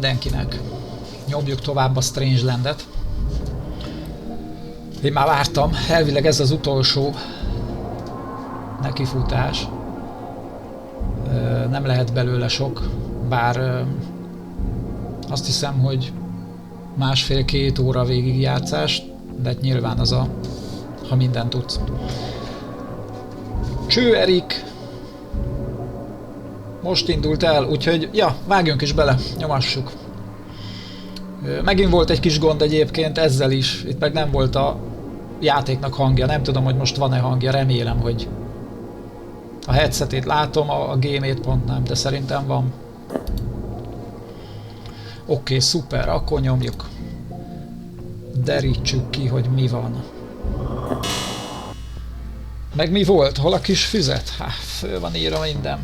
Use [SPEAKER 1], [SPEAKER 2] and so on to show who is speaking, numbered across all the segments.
[SPEAKER 1] mindenkinek! Nyomjuk tovább a Strangelandet. Én már vártam, elvileg ez az utolsó nekifutás. Nem lehet belőle sok, bár azt hiszem, hogy másfél-két óra végigjátszás, de nyilván az a, ha mindent tudsz. Cső Erik! Most indult el, úgyhogy ja, vágjunk is bele, nyomassuk. Megint volt egy kis gond egyébként ezzel is, itt meg nem volt a játéknak hangja, nem tudom, hogy most van-e hangja, remélem, hogy a headsetét látom, a game-ét pont nem, de szerintem van. Oké, szuper, akkor nyomjuk. Derítsük ki, hogy mi van. Meg mi volt? Hol a kis füzet? Há, föl van írva minden.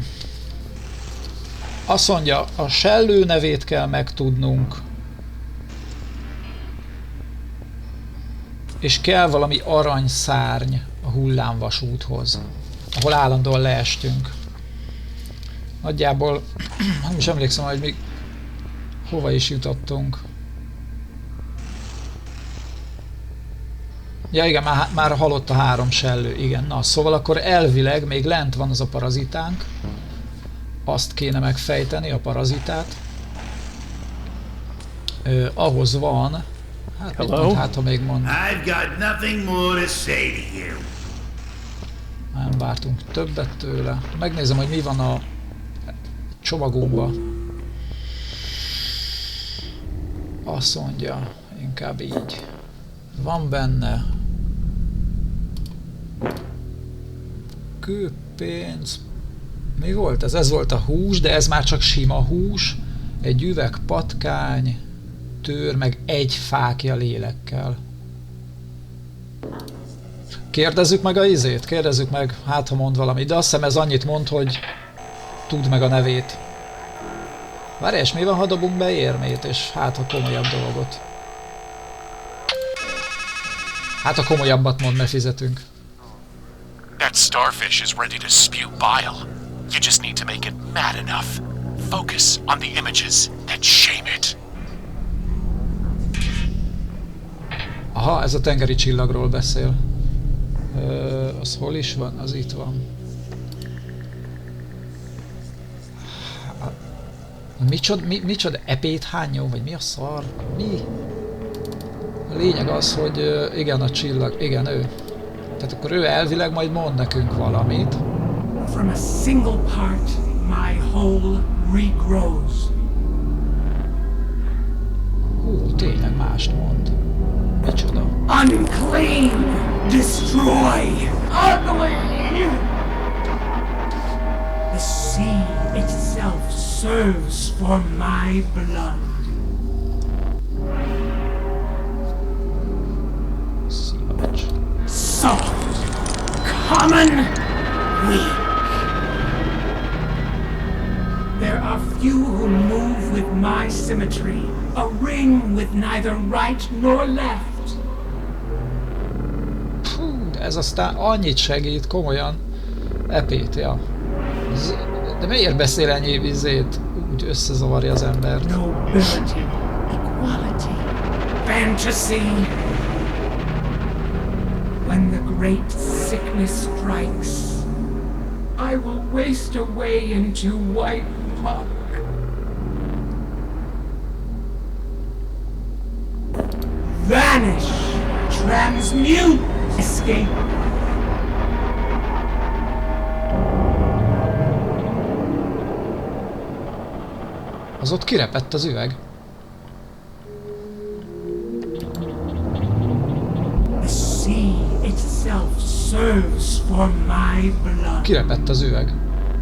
[SPEAKER 1] Azt mondja, a sellő nevét kell megtudnunk. És kell valami aranyszárny a hullámvasúthoz, ahol állandóan leestünk. Nagyjából nem is emlékszem, hogy még hova is jutottunk. Ja igen, már halott a 3 sellő, igen. Na, szóval akkor elvileg még lent van az a parazitánk. Azt kéne megfejteni, a parazitát. Ahhoz van... Hát mit mond, hát ha még mond. Nem vártunk többet tőle. Megnézem, hogy mi van a csomagunkban. Azt mondja, inkább így. Van benne kőpénz. Mi volt ez? Ez volt a hús, de ez már csak sima hús. Egy üveg patkány, tőr, meg egy fákja lélekkel. Kérdezzük meg a izét, kérdezzük meg, hát ha mond valami. De azt hiszem ez annyit mond, hogy tudd meg a nevét. Várj, és mi van, ha dobunk be érmét, és hát ha komolyabb dolgot. Hát a komolyabbat mond, ne fizetünk.
[SPEAKER 2] That starfish is ready to spew bile. You just need to make it mad enough. Focus on the images that shame it.
[SPEAKER 1] Aha, ez a tengeri csillagról beszél. Az hol is van? Az itt van. Micsoda epét hányó? Vagy mi a szar? Mi? A lényeg az, hogy igen, a csillag, igen, ő. Tehát akkor ő elvileg majd mond nekünk valamit.
[SPEAKER 3] From a single part, my whole regrows.
[SPEAKER 1] Tényleg mást mond. Micsoda?
[SPEAKER 3] Unclean! Destroy! Ugly! The sea itself serves for my blood.
[SPEAKER 1] Szívacs.
[SPEAKER 3] Soft, common, weak. There are few who move with my symmetry, a ring with neither right nor left.
[SPEAKER 1] Ez aztán annyit segít, komolyan. Epét, ja. De miért beszél ennyi vizét? Úgy összezavarja az embert.
[SPEAKER 3] Nobility, equality, fantasy. When the great sickness strikes, I will waste away into white muck. Vanish, transmute, escape.
[SPEAKER 1] Az ott kirepett az üveg.
[SPEAKER 3] The sea itself serves for my blood.
[SPEAKER 1] Kirepett az üveg.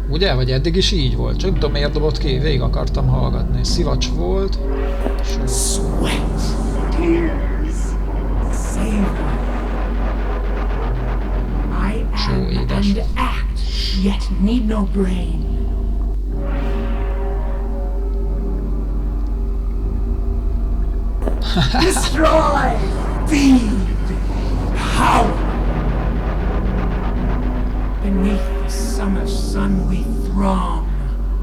[SPEAKER 1] Ugye? Vagy eddig is így volt? Csak nem tudom miért dobott ki, végig akartam hallgatni. Szivacs volt.
[SPEAKER 3] Sweat, tears, savor. I am and act, yet need no brain. Destroy! Feed! Power! Beneath the summer sun we throng,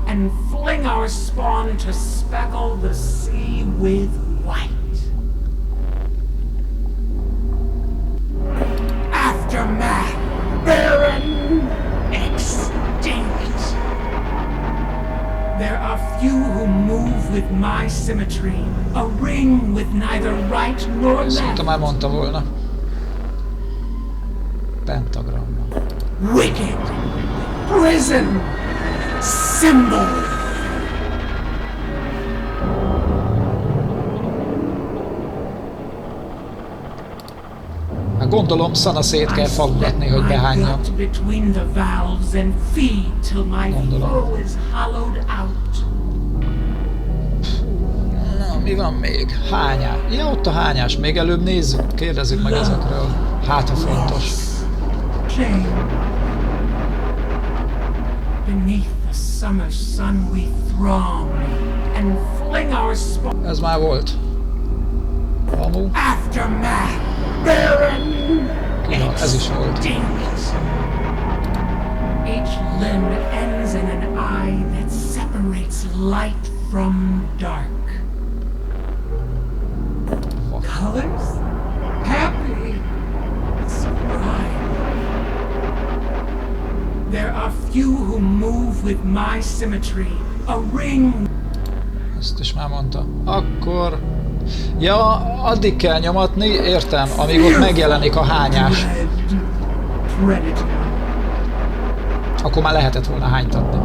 [SPEAKER 3] and fling our spawn to space. speckle the sea with white. Aftermath, barren, extinct. There are few who move with my symmetry, a ring with neither right nor
[SPEAKER 1] Szerintem már
[SPEAKER 3] left.
[SPEAKER 1] mondta volna. Pentagramma.
[SPEAKER 3] Wicked, prison, symbol.
[SPEAKER 1] Hát gondolom, szana szét kell faggatni, hogy behányja.
[SPEAKER 3] Between the valves and feed till my flow is hollowed out.
[SPEAKER 1] Na, mi van még? Hányás. Ja, ott a hányás. Még előbb nézzük, kérdezzük meg ezekről. Hát, ha fontos.
[SPEAKER 3] Jane. Beneath the summer sun we throng and fling our spark.
[SPEAKER 1] Ez már volt. Hamu.
[SPEAKER 3] Aftermath, barren,
[SPEAKER 1] Ja, ez is volt.
[SPEAKER 3] extinct. Each limb ends in an eye that separates light from dark. Colors? Happy. Surprise. There are few who move with my symmetry. A ring.
[SPEAKER 1] Ezt is már mondta. Akkor... Ja, addig kell nyomatni, értem, amíg ott megjelenik a hányás.
[SPEAKER 3] Predator.
[SPEAKER 1] Akkor már lehetett volna hányt adni.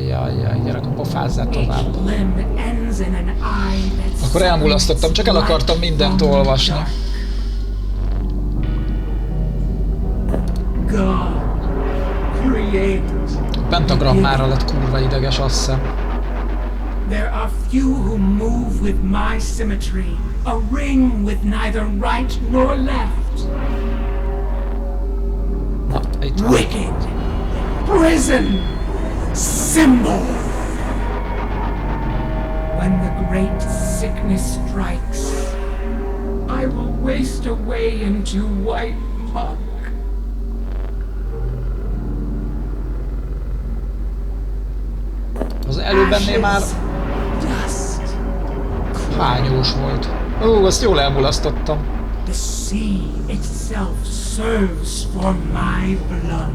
[SPEAKER 1] Jaj, gyerek, pofázzál tovább. Akkor elmulasztottam, csak el akartam mindent olvasni. A pentagrammára lett kurva ideges, azt hiszem.
[SPEAKER 3] There are few who move with my symmetry, a ring with neither right nor left.
[SPEAKER 1] Na, itt van.
[SPEAKER 3] Wicked, prison, symbol. When the great sickness strikes, I will waste away into white muck.
[SPEAKER 1] Az előbb ennél már hányós volt. Ó, azt jól elmulasztottam.
[SPEAKER 3] The sea itself serves for my blood.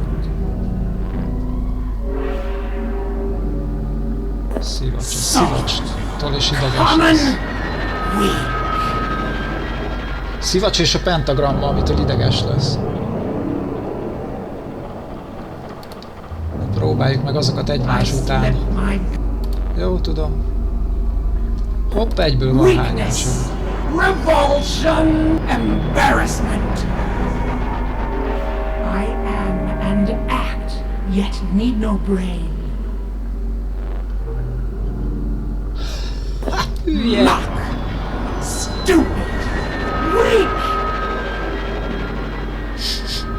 [SPEAKER 1] Szivacstól is ideges lesz. Szivacs és a pentagramma, amitől ideges lesz. Próbáljuk meg azokat egymás után. Jó, tudom. Hopp, egyből van hányásunk.
[SPEAKER 3] Revulsion, embarrassment. I am and act, yet need no brain.
[SPEAKER 1] Hülye!
[SPEAKER 3] Mock, stupid, weak.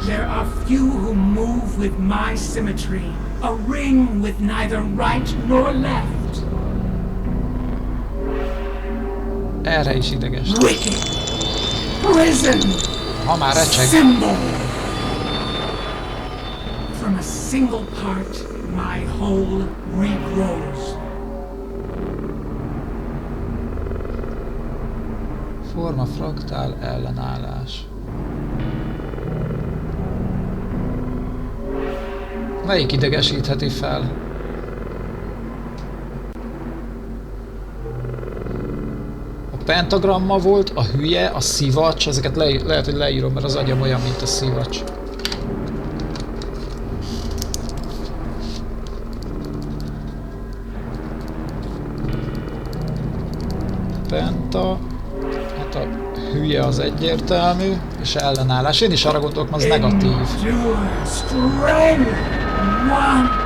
[SPEAKER 3] There are few who move with my symmetry, a ring with neither right nor left.
[SPEAKER 1] Erre is ideges.
[SPEAKER 3] Wicked, prison,
[SPEAKER 1] Ha már recseg.
[SPEAKER 3] symbol. From a single part, my whole regrows.
[SPEAKER 1] Forma fraktál ellenállás. Melyik idegesítheti fel? A pentagramma volt, a hülye, a szivacs, ezeket lehet, hogy leírom, mert az agyam olyan, mint a szivacs. Penta, hát a hülye az egyértelmű, és ellenállás. Én is arra gondolok, az negatív.
[SPEAKER 3] Endure, strength, want.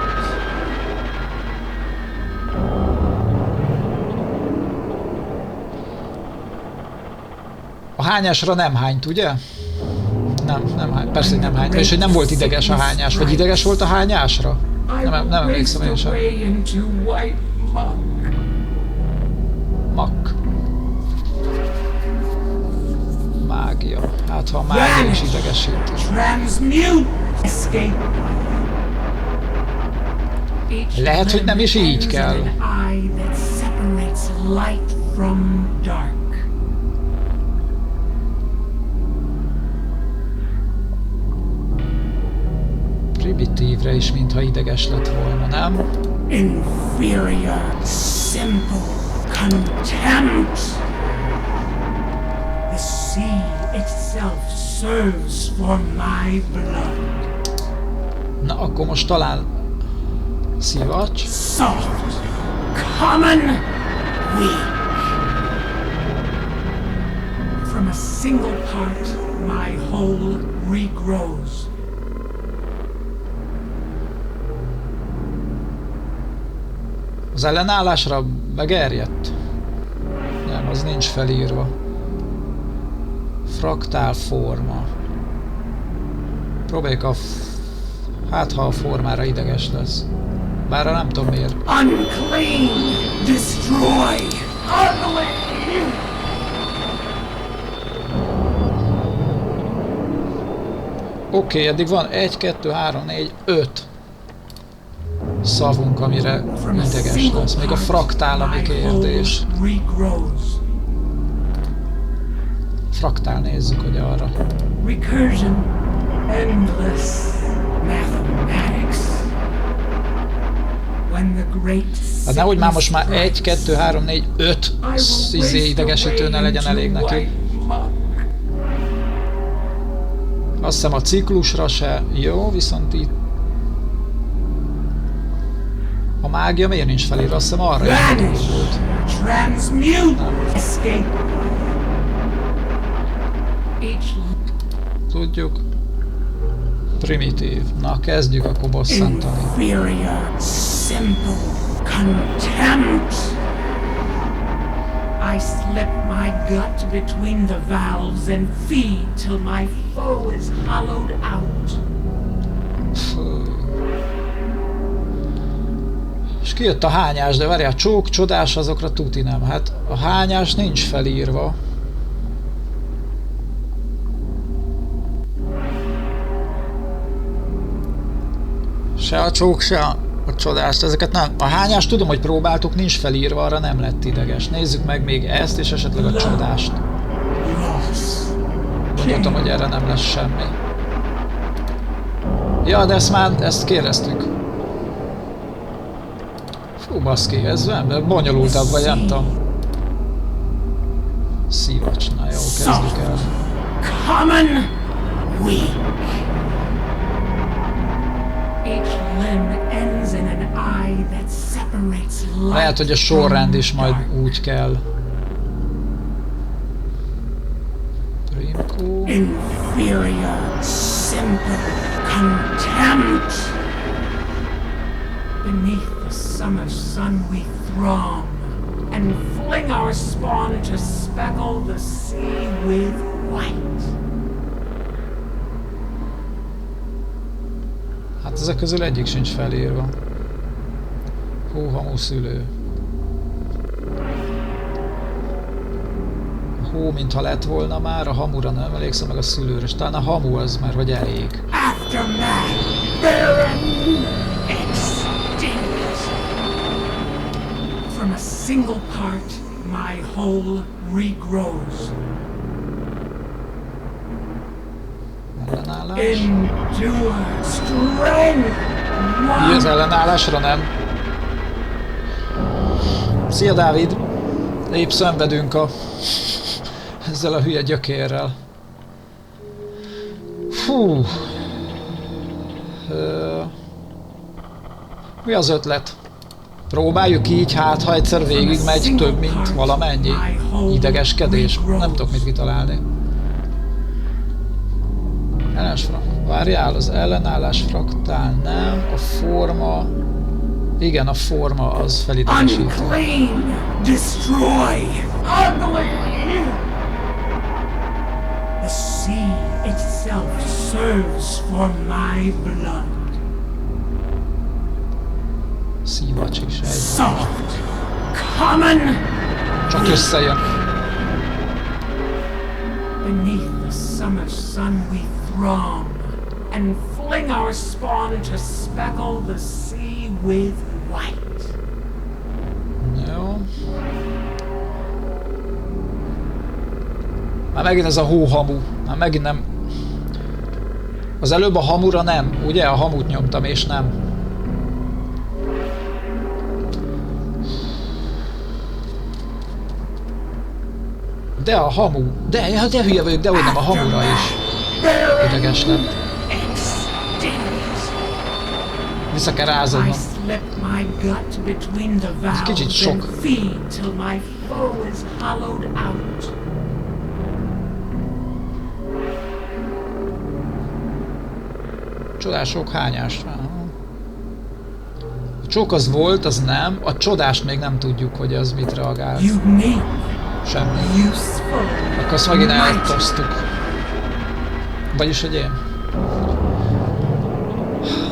[SPEAKER 1] A hányásra nem hányt, ugye? Nem hányt. Persze, hogy nem hányt. És hogy nem volt ideges a hányás. Vagy ideges volt a hányásra? Nem emlékszem én sem. Mak. Mágia. Hát ha a mágia is idegesít.
[SPEAKER 3] Transmute. Escape. Each
[SPEAKER 1] Lehet, hogy nem is így
[SPEAKER 3] ends in
[SPEAKER 1] kell.
[SPEAKER 3] an eye that separates light from dark.
[SPEAKER 1] Primitívre is, mintha ideges lett volna, nem?
[SPEAKER 3] Inferior, simple contempt. The sea itself serves for my blood.
[SPEAKER 1] Na, akkor most talán szivacs.
[SPEAKER 3] Soft, common, weak. From a single part, my whole regrows.
[SPEAKER 1] Az ellenállásra megerjedt? Nem, az nincs felírva. Fraktál forma. Próbáljuk hát ha a formára ideges lesz. Bár nem tudom miért.
[SPEAKER 3] Unclean, destroy, ugly.
[SPEAKER 1] Oké, eddig van 1, 2, 3, 4, 5 szavunk, amire ideges lesz. Még a fraktál, ami kérdés. Fraktál nézzük, hogy arra.
[SPEAKER 3] Recursion, endless mathematics. When the great
[SPEAKER 1] Hát nehogy már most már 1, 2, 3, 4, 5 idegesítő ne legyen elég neki. Azt hiszem a ciklusra se jó, viszont itt a mágia miért nincs felírva? Azt hiszem arra is volt. Tudjuk. Primitív. Na, kezdjük akkor bosszantani.
[SPEAKER 3] Inferior, simple contempt. I slip my gut between the valves and feed till my foe is hollowed out.
[SPEAKER 1] És kijött a hányás, de várjál, csók, csodás, azokra tuti nem. Hát a hányás nincs felírva. Se a csók, se a csodást, ezeket nem. A hányást tudom, hogy próbáltuk, nincs felírva, arra nem lett ideges. Nézzük meg még ezt, és esetleg a csodást. Gondoltam, hogy erre nem lesz semmi. Ja, de ezt kérdeztük. Fú, baszki, ez bonyolultabb, vagy nem tudom. Szívacs, na jó, kezdjük el.
[SPEAKER 3] Common, weak. Each limb ends in an eye that separates light.
[SPEAKER 1] Lehet, hogy a sorrend is majd úgy kell. Amikor.
[SPEAKER 3] Inferior, simple contempt. Beneath the summer sun we throng, and fling our spawn to speckle the sea with white.
[SPEAKER 1] Hát ezek közül egyik sincs felírva. Hóhamú szülő. A hó, mintha lett volna már, a hamura nem emlékszem, meg a szülőre. És talán a hamu az már, hogy elég.
[SPEAKER 3] Aftermath, barren, extinct. From a single part, my whole regrows.
[SPEAKER 1] Ellenállás.
[SPEAKER 3] Endure, strength,
[SPEAKER 1] Mi az ellenállásra nem? Szia Dávid! Épp szenvedünk ezzel a hülye gyökérrel. Fú! Mi az ötlet? Próbáljuk így, hát ha egyszer végig megy több, mint valamennyi idegeskedés. Nem tudok mit kitalálni. Várjál, az ellenállás fraktál nem, a forma... Igen, a forma az felidegesítő.
[SPEAKER 3] unclean, destroy, ugly. The sea itself serves for my blood.
[SPEAKER 1] Szívacs is egy.
[SPEAKER 3] Soft, common,
[SPEAKER 1] Csak összejön.
[SPEAKER 3] beneath the summer sun we throng, and fling our spawn to speckle the sea sea with white.
[SPEAKER 1] Jó. Már megint ez a hóhamu. Már megint nem... Az előbb a hamura nem, ugye? A hamut nyomtam és nem. De a hamu... De hülye vagyok, de hogy nem a hamura is. Ideges lett. Vissza kell rázodnom. Ez kicsit sok. Csodás sok hányás. A csók az volt, az nem. A csodást még nem tudjuk, hogy az mit reagált. Semmi. Akkor azt megint eltosztuk. Vagyis, hogy én.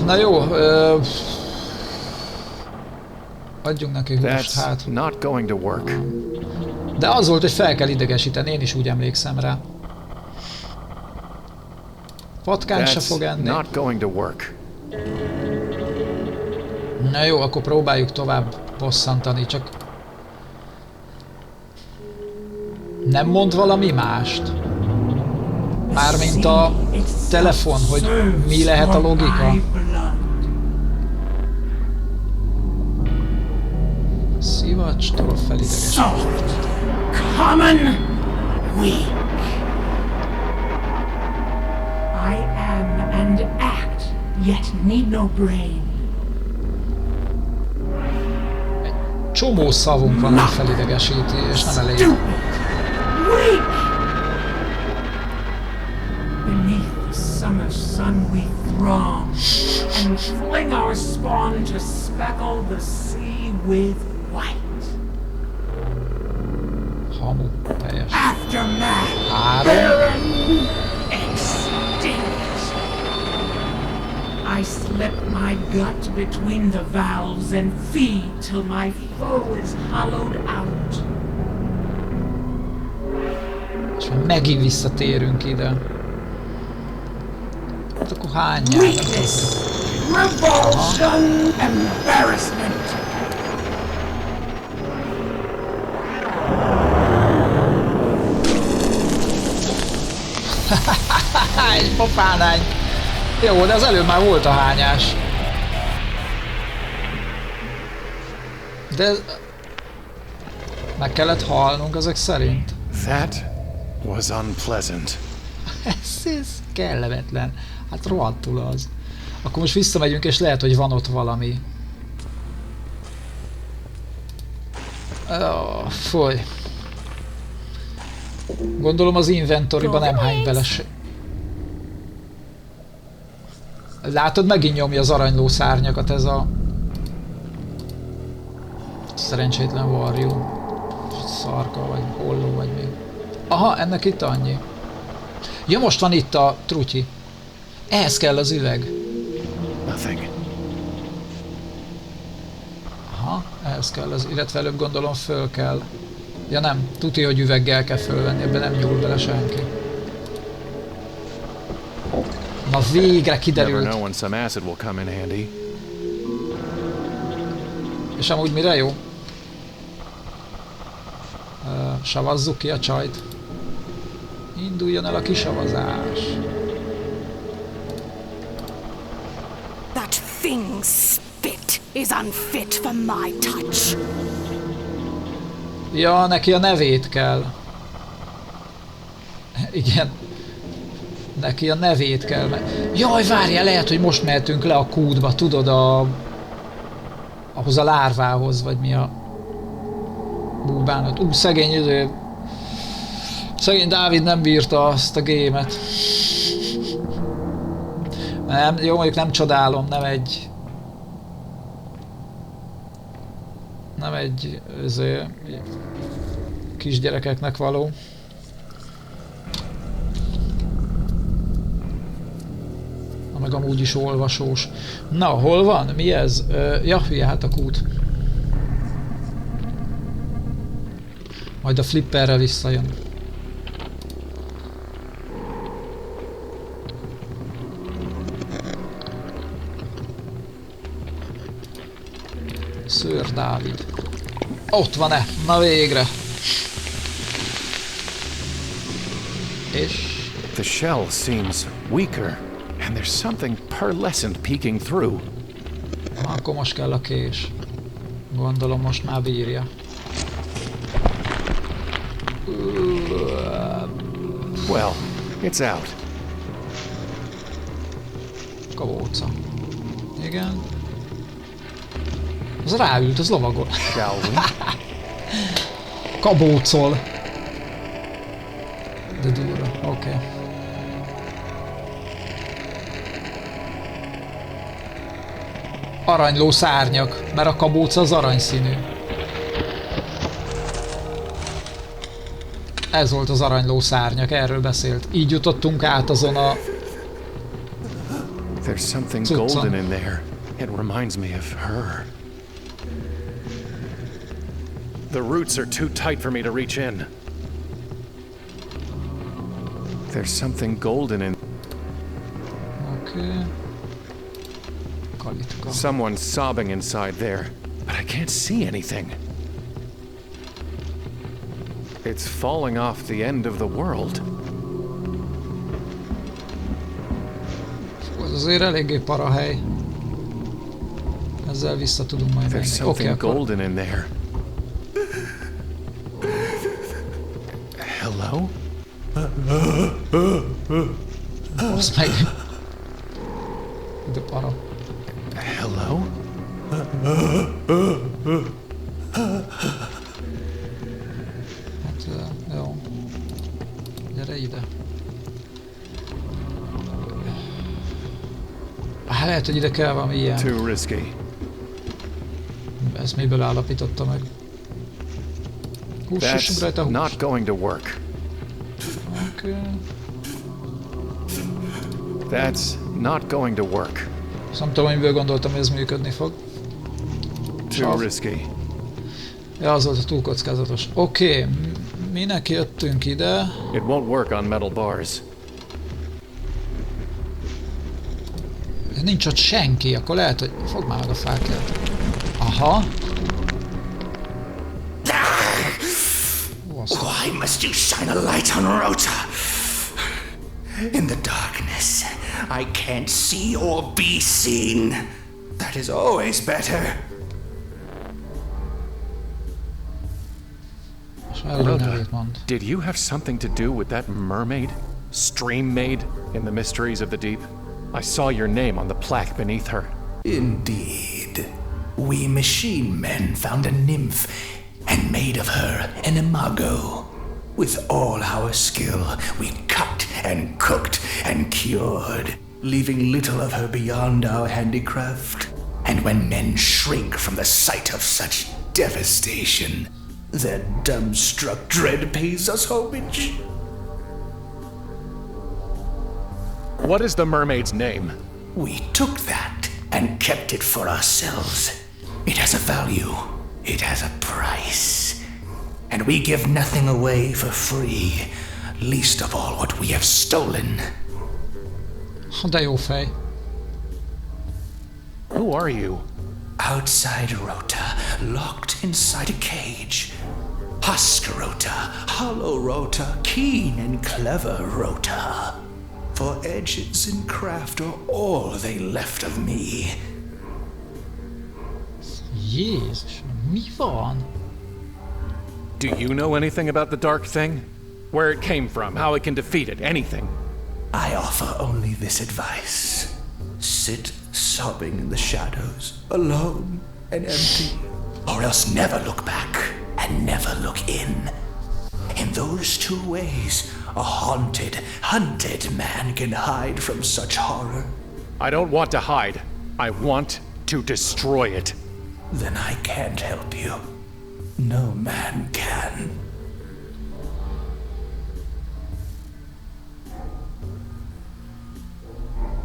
[SPEAKER 1] Na jó, adjunk neki húst, hát. De az volt, hogy fel kell idegesíteni, én is úgy emlékszem rá. Patkány se fog enni. Na jó, akkor próbáljuk tovább bosszantani, csak... Nem mond valami mást? Mármint a telefon, hogy mi lehet a logika? Szivacstól felideges.
[SPEAKER 3] Common, weak. I am and act, yet need no brain.
[SPEAKER 1] Egy csomó szavunk van, hogy felidegesíti, és nem elég.
[SPEAKER 3] Weak. Beneath the summer sun we throng, and fling our spawn to speckle the sea with white.
[SPEAKER 1] Hamu, teljes.
[SPEAKER 3] Aftermath.
[SPEAKER 1] 3.
[SPEAKER 3] Extinct. I slip my gut between the valves and feed till my foe is hollowed out.
[SPEAKER 1] És már megint visszatérünk ide. Hát akkor hányjál?
[SPEAKER 3] Weakness, revulsion, embarrassment.
[SPEAKER 1] Egy pofánány! Jó, de az előbb már volt a hányás. De... Meg kellett halnunk ezek szerint.
[SPEAKER 2] That was unpleasant.
[SPEAKER 1] Ez kellemetlen. Hát rohadtul az. Akkor most visszamegyünk, és lehet, hogy van ott valami. Foly. Gondolom az inventoryban nem hány bele se. Látod, megint nyomja az aranyló szárnyakat ez a... szerencsétlen varjú. Szarka, vagy holló, vagy még. Aha, ennek itt annyi. Ja, most van itt a trutyi. Ehhez kell az üveg.
[SPEAKER 2] Nothing.
[SPEAKER 1] Aha, ehhez kell az, illetve előbb gondolom föl kell. Ja nem, tuti, hogy üveggel kell fölvenni, ebben nem nyúl bele senki. Na végre kiderült. És amúgy mire jó? Savazzuk ki a csajt. Induljon el a kisavazás.
[SPEAKER 4] That thing's spit is unfit for my touch.
[SPEAKER 1] Ja, neki a nevét kell. Igen. Neki a nevét kell. Jaj, várjál, lehet, hogy most mehetünk le a kútba, tudod, ahhoz a lárvához, vagy mi a... búbánat. Szegény idő. Szegény Dávid nem bírta azt a gémet. Nem, jó, mondjuk nem csodálom, nem egy kisgyerekeknek való. Na meg amúgy is olvasós. Na, hol van? Mi ez? Ja, hülye, hát a kút. Majd a flipperrel visszajön. Sir Dávid. Ott van-e? Na végre. És...
[SPEAKER 5] The shell seems weaker, and there's something pearlescent peeking through.
[SPEAKER 1] Akkor most kell a kés. Gondolom most már bírja.
[SPEAKER 5] Well, it's out.
[SPEAKER 1] Kabóca. Igen. Az ráült, az lovagol.
[SPEAKER 5] Shall we?
[SPEAKER 1] Kabócol. De durva, oké. Aranyló szárnyak, mert a kabóca az aranyszínű. Ez volt az aranyló szárnyak, erről beszélt. Így jutottunk át azon a...
[SPEAKER 5] There's something golden in there. It reminds me of her. The roots are too tight for me to reach in. There's something golden in...
[SPEAKER 1] Okay. Kalitka.
[SPEAKER 5] Someone's sobbing inside there, but I can't see anything. It's falling off the end of the world.
[SPEAKER 1] Ez azért eléggé para hely. Ezzel vissza tudunk majd menni.
[SPEAKER 5] There's something golden in there. Hello?
[SPEAKER 1] Azt meg... De para.
[SPEAKER 5] Hello?
[SPEAKER 1] Hát, jó. Gyere ide. Hát lehet, hogy ide kell valami ilyen.
[SPEAKER 5] Too risky.
[SPEAKER 1] Ezt miből állapította meg? Hússunk rajta hús.
[SPEAKER 5] Not going to work.
[SPEAKER 1] Okay.
[SPEAKER 5] That's not going to work.
[SPEAKER 1] Azt nem tudom, amiből gondoltam, hogy ez működni fog.
[SPEAKER 5] Too risky.
[SPEAKER 1] Ja, az volt a túl kockázatos. Oké, minek jöttünk ide?
[SPEAKER 5] It won't work on metal bars.
[SPEAKER 1] Nincs ott senki, akkor lehet, hogy... Fogd már meg a fákját. Aha.
[SPEAKER 6] Why must you shine a light on Rota? In the darkness, I can't see or be seen. That is always better.
[SPEAKER 5] Rota, did you have something to do with that mermaid? Stream maid in the mysteries of the deep? I saw your name on the plaque beneath her.
[SPEAKER 6] Indeed. We machine men found a nymph and made of her an imago. With all our skill, we cut and cooked and cured, leaving little of her beyond our handicraft. And when men shrink from the sight of such devastation, their dumbstruck dread pays us homage.
[SPEAKER 5] What is the mermaid's name?
[SPEAKER 6] We took that and kept it for ourselves. It has a value. It has a price. And we give nothing away for free, least of all what we have stolen.
[SPEAKER 1] De jó fej.
[SPEAKER 5] Who are you?
[SPEAKER 6] Outside Rota, locked inside a cage. Husk Rota, hollow Rota, keen and clever Rota. For edges and craft are all they left of me.
[SPEAKER 1] Jézus, mi van?
[SPEAKER 5] Do you know anything about the dark thing? Where it came from, how it can defeat it, anything?
[SPEAKER 6] I offer only this advice. Sit sobbing in the shadows, alone and empty. Or else never look back and never look in. In those two ways, a haunted, hunted man can hide from such horror.
[SPEAKER 5] I don't want to hide. I want to destroy it.
[SPEAKER 6] Then I can't help you. No man can.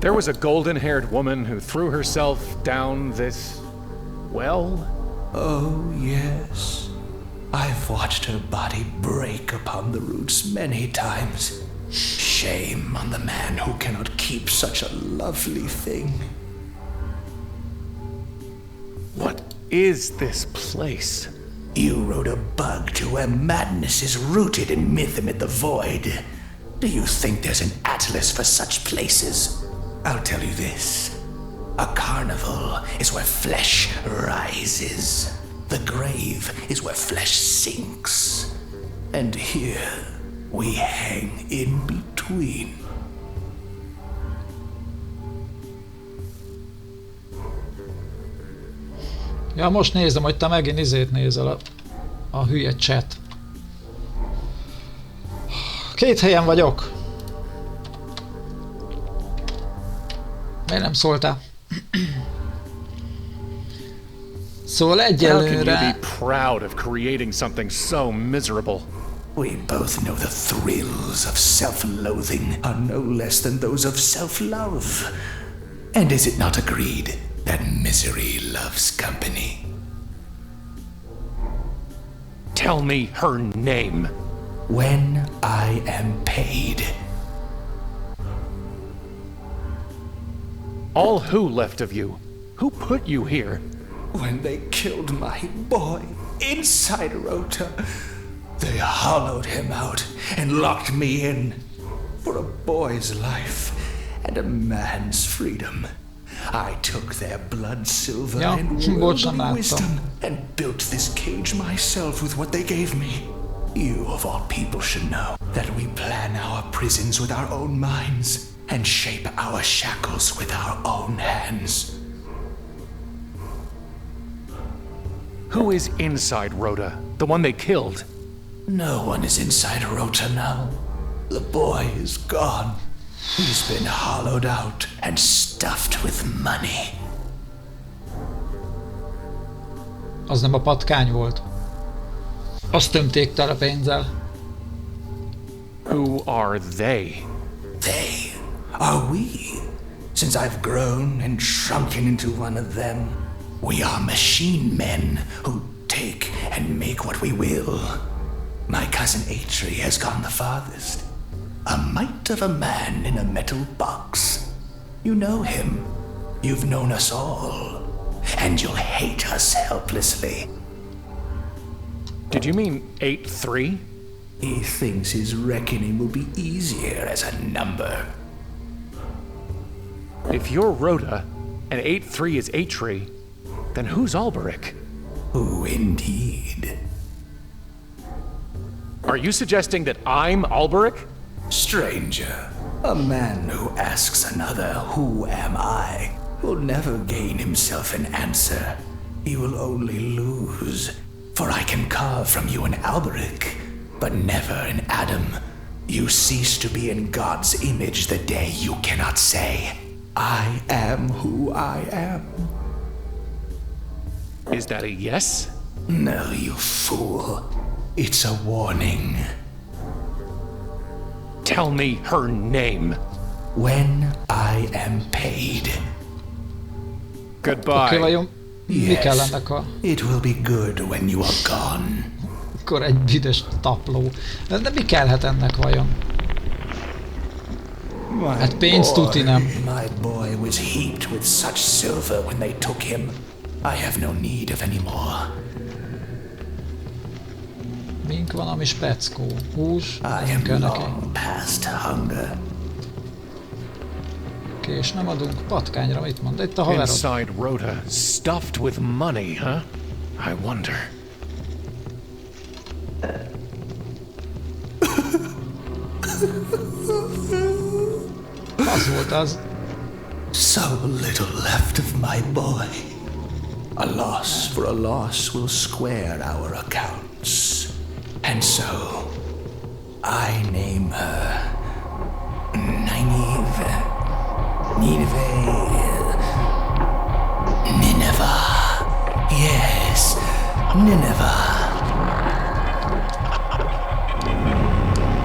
[SPEAKER 5] There was a golden-haired woman who threw herself down this well?
[SPEAKER 6] Oh, yes. I've watched her body break upon the roots many times. Shame on the man who cannot keep such a lovely thing.
[SPEAKER 5] is this place?
[SPEAKER 6] You rode a bug to where madness is rooted in myth amid the void. Do you think there's an atlas for such places? I'll tell you this. A carnival is where flesh rises. The grave is where flesh sinks. And here we hang in between.
[SPEAKER 1] Ja, most nézem, hogy te megint izét nézel a hülye chat. 2 helyen vagyok. Miért nem szóltál? Szóval egyelőre...
[SPEAKER 5] How can you be proud of creating something so miserable?
[SPEAKER 6] We both know the thrills of self-loathing are no less than those of self-love. And is it not agreed that misery loves company?
[SPEAKER 5] Tell me her name.
[SPEAKER 6] When I am paid.
[SPEAKER 5] All who left of you? Who put you here?
[SPEAKER 6] When they killed my boy inside Rota, they hollowed him out and locked me in. For a boy's life and a man's freedom, I took their blood silver and worldly wisdom and built this cage myself with what they gave me. You of all people should know that we plan our prisons with our own minds and shape our shackles with our own hands.
[SPEAKER 5] Who is inside Rhoda? The one they killed?
[SPEAKER 6] No one is inside Rota now. The boy is gone. He's been hollowed out and stuffed with money.
[SPEAKER 1] Az nem a patkány volt. Azt tömték tele pénzzel.
[SPEAKER 5] Who are they?
[SPEAKER 6] They are we. Since I've grown and shrunken into one of them, we are machine men who take and make what we will. My cousin Atri has gone the farthest. A mite of a man in a metal box. You know him. You've known us all. And you'll hate us helplessly.
[SPEAKER 5] Did you mean 8-3?
[SPEAKER 6] He thinks his reckoning will be easier as a number.
[SPEAKER 5] If you're Rhoda and 8-3 is Atri, then who's Alberic?
[SPEAKER 6] Who indeed?
[SPEAKER 5] Are you suggesting that I'm Alberic?
[SPEAKER 6] Stranger, a man who asks another, "Who am I?" will never gain himself an answer. He will only lose. For I can carve from you an Alberic, but never an Adam. You cease to be in God's image the day you cannot say, "I am who I am."
[SPEAKER 5] Is that a yes?
[SPEAKER 6] No, you fool. It's a warning.
[SPEAKER 5] Tell me her name.
[SPEAKER 6] When I am paid.
[SPEAKER 5] Goodbye.
[SPEAKER 1] Oké, vajon mi kell ennek a...
[SPEAKER 6] It will be good when you are gone.
[SPEAKER 1] Akkor egy büdös tapló. De mi kellhet ennek vajon? Hát pénzt tuti nem.
[SPEAKER 6] My boy was heaped with such silver when they took him. I have no need of any more.
[SPEAKER 1] Mink van, ami speckó. Hús,
[SPEAKER 6] I am
[SPEAKER 1] kell neki.
[SPEAKER 6] long past hunger.
[SPEAKER 1] Oké, és nem adunk patkányra, mit mond? Itt a haverod.
[SPEAKER 5] Inside Rhoda, stuffed with money, huh? I wonder.
[SPEAKER 1] Az volt az.
[SPEAKER 6] So little left of my boy. A loss for a loss will square our accounts. And so, I name her Nineveh. Yes, Nineveh.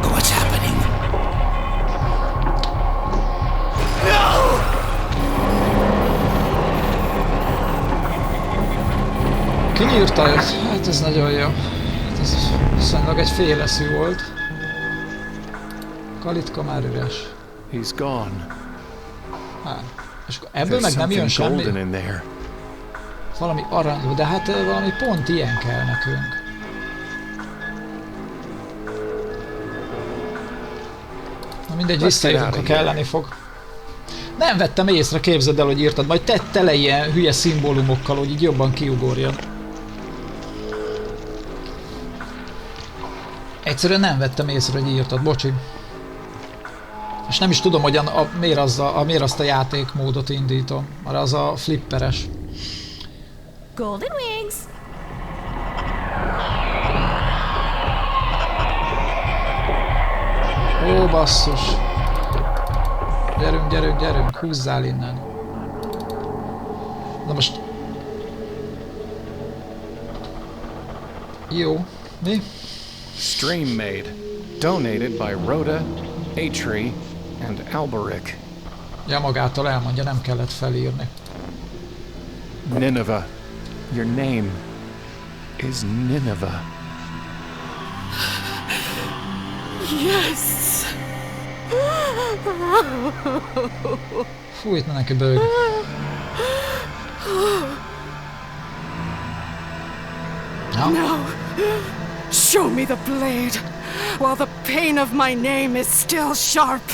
[SPEAKER 6] What's happening? No!
[SPEAKER 1] Kinyírta őt? Hát ez nagyon jó. Ez viszonylag egy féleszű volt. Kalitka már üres.
[SPEAKER 5] He's gone.
[SPEAKER 1] Hát. És ebből meg nem jön semmi? Valami arany, de hát valami pont ilyen kell nekünk. Na mindegy, visszajövünk, ha kelleni fog. Nem vettem észre, képzeld el, hogy írtad, majd tedd tele ilyen hülye szimbólumokkal, hogy így jobban kiugorjon. Egyszerűen nem vettem észre, hogy írtad, bocsi. És nem is tudom, hogy miért azt a játékmódot indítom, mert az a flipperes.
[SPEAKER 4] Golden wings.
[SPEAKER 1] Ó, basszus. Gyerünk, gyerünk, gyerünk, húzzál innen. Na most... Jó, mi?
[SPEAKER 5] Stream-made. Donated by Rhoda, Atri, and Alberic.
[SPEAKER 1] Ja, magától elmondja, nem kellett felírni.
[SPEAKER 5] Nineveh. Your name is Nineveh.
[SPEAKER 4] Yes.
[SPEAKER 1] Fúj, itt neki bőg. No?
[SPEAKER 4] No. Show me the blade, while the pain of my name is still sharp.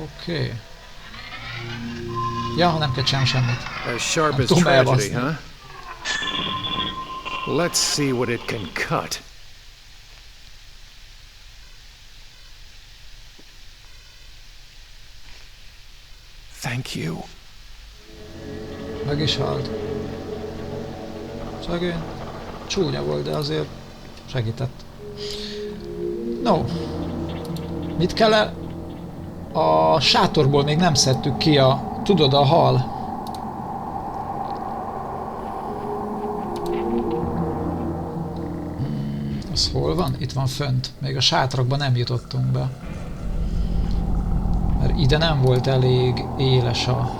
[SPEAKER 1] Oké. Ja, nem kell csinálni semmit.
[SPEAKER 5] As sharp as
[SPEAKER 1] Tudom
[SPEAKER 5] tragedy,
[SPEAKER 1] elbaszni.
[SPEAKER 5] huh? Let's see what it can cut. Thank you.
[SPEAKER 1] Meg is halt. Szegény. Csúnya volt, de azért segített. No. Mit kell el? A sátorból még nem szedtük ki a... Tudod, a hal. Az hol van? Itt van fönt. Még a sátrakban nem jutottunk be. Mert ide nem volt elég éles a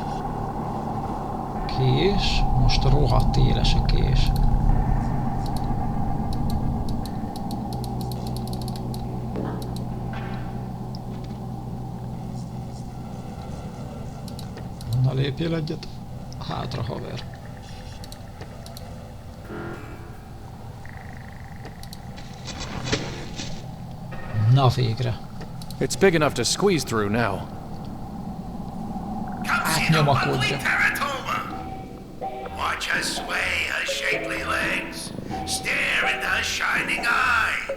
[SPEAKER 1] kés. Most rohadt éles a kés. Na lépjél egyet. Hátra, haver. Na végre.
[SPEAKER 5] It's big enough to squeeze through now.
[SPEAKER 1] Átnyomakodja.
[SPEAKER 6] Watch her sway her shapely legs, stare into her shining eye,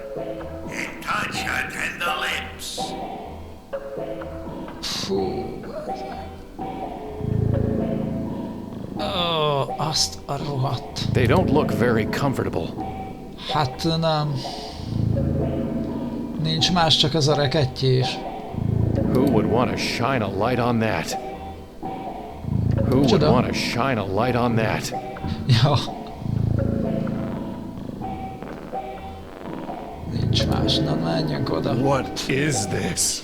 [SPEAKER 6] and touch her tender lips.
[SPEAKER 1] Fú. Ó, azt a rohadt.
[SPEAKER 5] They don't look very comfortable.
[SPEAKER 1] Hát nem. Nincs más, csak ez a rekettyés.
[SPEAKER 5] Who would want to shine a light on that? Who would
[SPEAKER 1] Micsoda?
[SPEAKER 5] want to shine a light on that?
[SPEAKER 1] Ja. Nincs más, na menjünk oda.
[SPEAKER 5] What is this?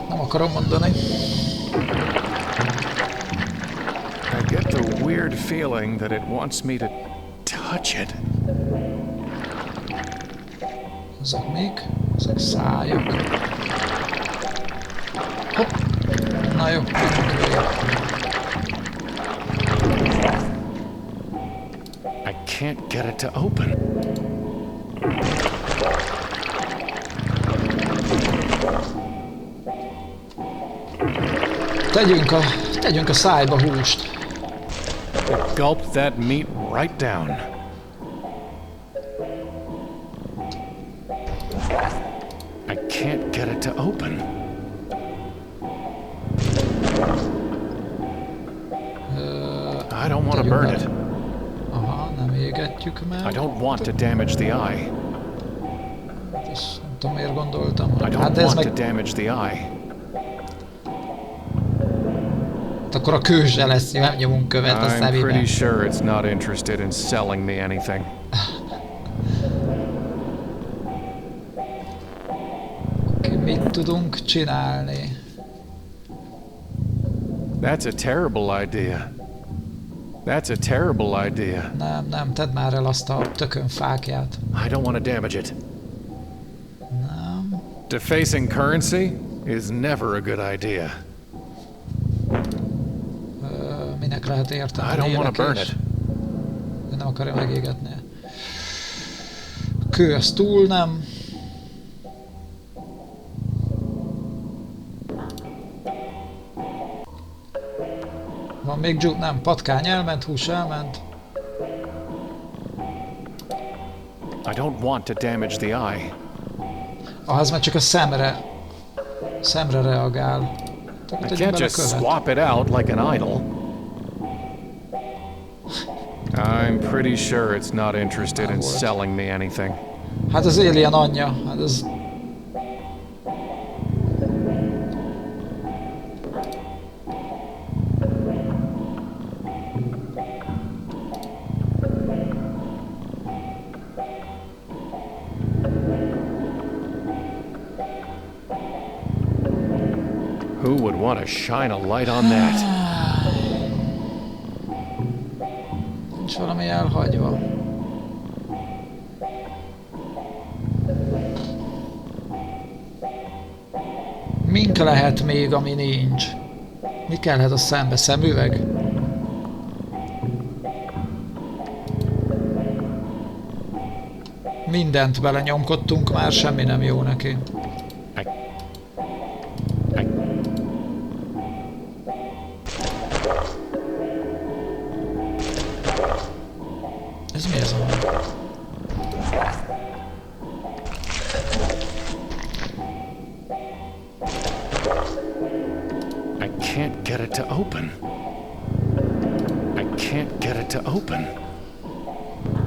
[SPEAKER 1] Nem akarom mondani.
[SPEAKER 5] I get the weird feeling that it wants me to touch it.
[SPEAKER 1] Ezek mik? Ezek szájak. Hopp. Na jó, menjünk végre.
[SPEAKER 5] I can't get it to open.
[SPEAKER 1] Tegyünk a szájba húst.
[SPEAKER 5] It gulped that meat right down. I can't get it to open. I don't want to burn it.
[SPEAKER 1] Aha, nem égetjük meg.
[SPEAKER 5] I don't want to damage the eye.
[SPEAKER 1] Ezt nem tudom, miért gondoltam.
[SPEAKER 5] I
[SPEAKER 1] Hát
[SPEAKER 5] don't
[SPEAKER 1] ez
[SPEAKER 5] want
[SPEAKER 1] meg...
[SPEAKER 5] to damage the eye.
[SPEAKER 1] Akkor a kőzse lesz, nem nyomunk követ a
[SPEAKER 5] I'm
[SPEAKER 1] szemébe.
[SPEAKER 5] pretty sure it's not interested in selling me anything.
[SPEAKER 1] Oké, mit tudunk csinálni?
[SPEAKER 5] That's a terrible idea. That's a terrible idea.
[SPEAKER 1] Nem, tedd már el azt a tökönfákját.
[SPEAKER 5] I don't want to damage it.
[SPEAKER 1] Nem.
[SPEAKER 5] Defacing currency is never a good idea.
[SPEAKER 1] minek lehet érteni.
[SPEAKER 5] I don't want to burn it.
[SPEAKER 1] Ő nem akarja megégetni. Kő, az túl nem. Van még nem, patkány elment, hús elment.
[SPEAKER 5] I don't want to damage the eye.
[SPEAKER 1] Az már csak a szemre reagál.
[SPEAKER 5] I can't just swap it out like an idol. I'm pretty sure it's not interested in selling me anything.
[SPEAKER 1] Hát az Alien anyja, hát az...
[SPEAKER 5] Who would want to shine a light on that?
[SPEAKER 1] Nincs valami elhagyva. Mink lehet még, ami nincs? Mi kellhet a szembe? Szemüveg? Mindent belenyomkodtunk már, semmi nem jó neki. Ez mi ez a...
[SPEAKER 5] I can't get it to open. I can't get it to open.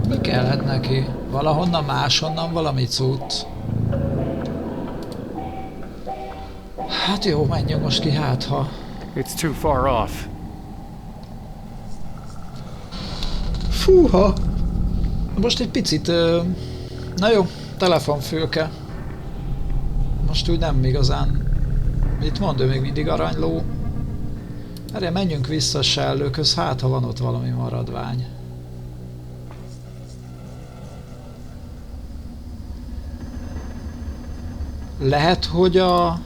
[SPEAKER 1] Mi kellett neki? Valahonnan máshonnan valami cucc. Hát jó, menjünk most ki, hát ha...
[SPEAKER 5] It's too far off.
[SPEAKER 1] Fúha! Most egy picit... Na jó, telefonfülke. Most úgy nem igazán... Mit mond ő még mindig aranyló? Erre menjünk vissza a sellőkhöz, hát ha van ott valami maradvány. Lehet, hogy a...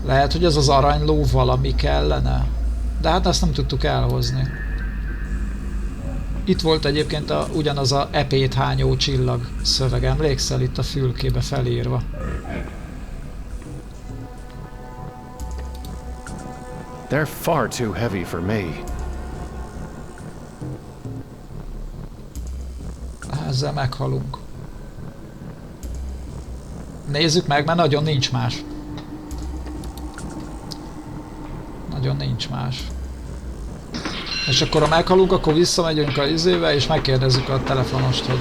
[SPEAKER 1] Lehet, hogy ez az aranyló valami kellene. De hát ezt nem tudtuk elhozni. Itt volt egyébként ugyanaz a epét hányó csillag szöveg, emlékszel, itt a fülkébe felírva.
[SPEAKER 5] They're far too heavy for me.
[SPEAKER 1] Ezzel meghalunk. Nézzük meg, mert nagyon nincs más. Nagyon nincs más. És akkor ha meghalunk, akkor visszamegyünk a izébe, és megkérdezzük a telefonost, hogy...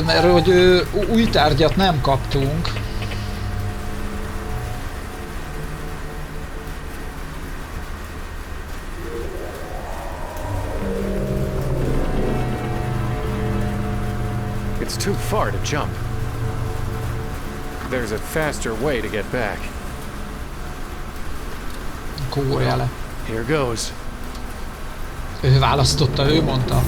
[SPEAKER 1] Mert hogy új tárgyat nem kaptunk.
[SPEAKER 5] It's too far to jump. There's a faster way to get back.
[SPEAKER 1] Kúrja le.
[SPEAKER 5] Here goes.
[SPEAKER 1] Ő választotta, ő mondta.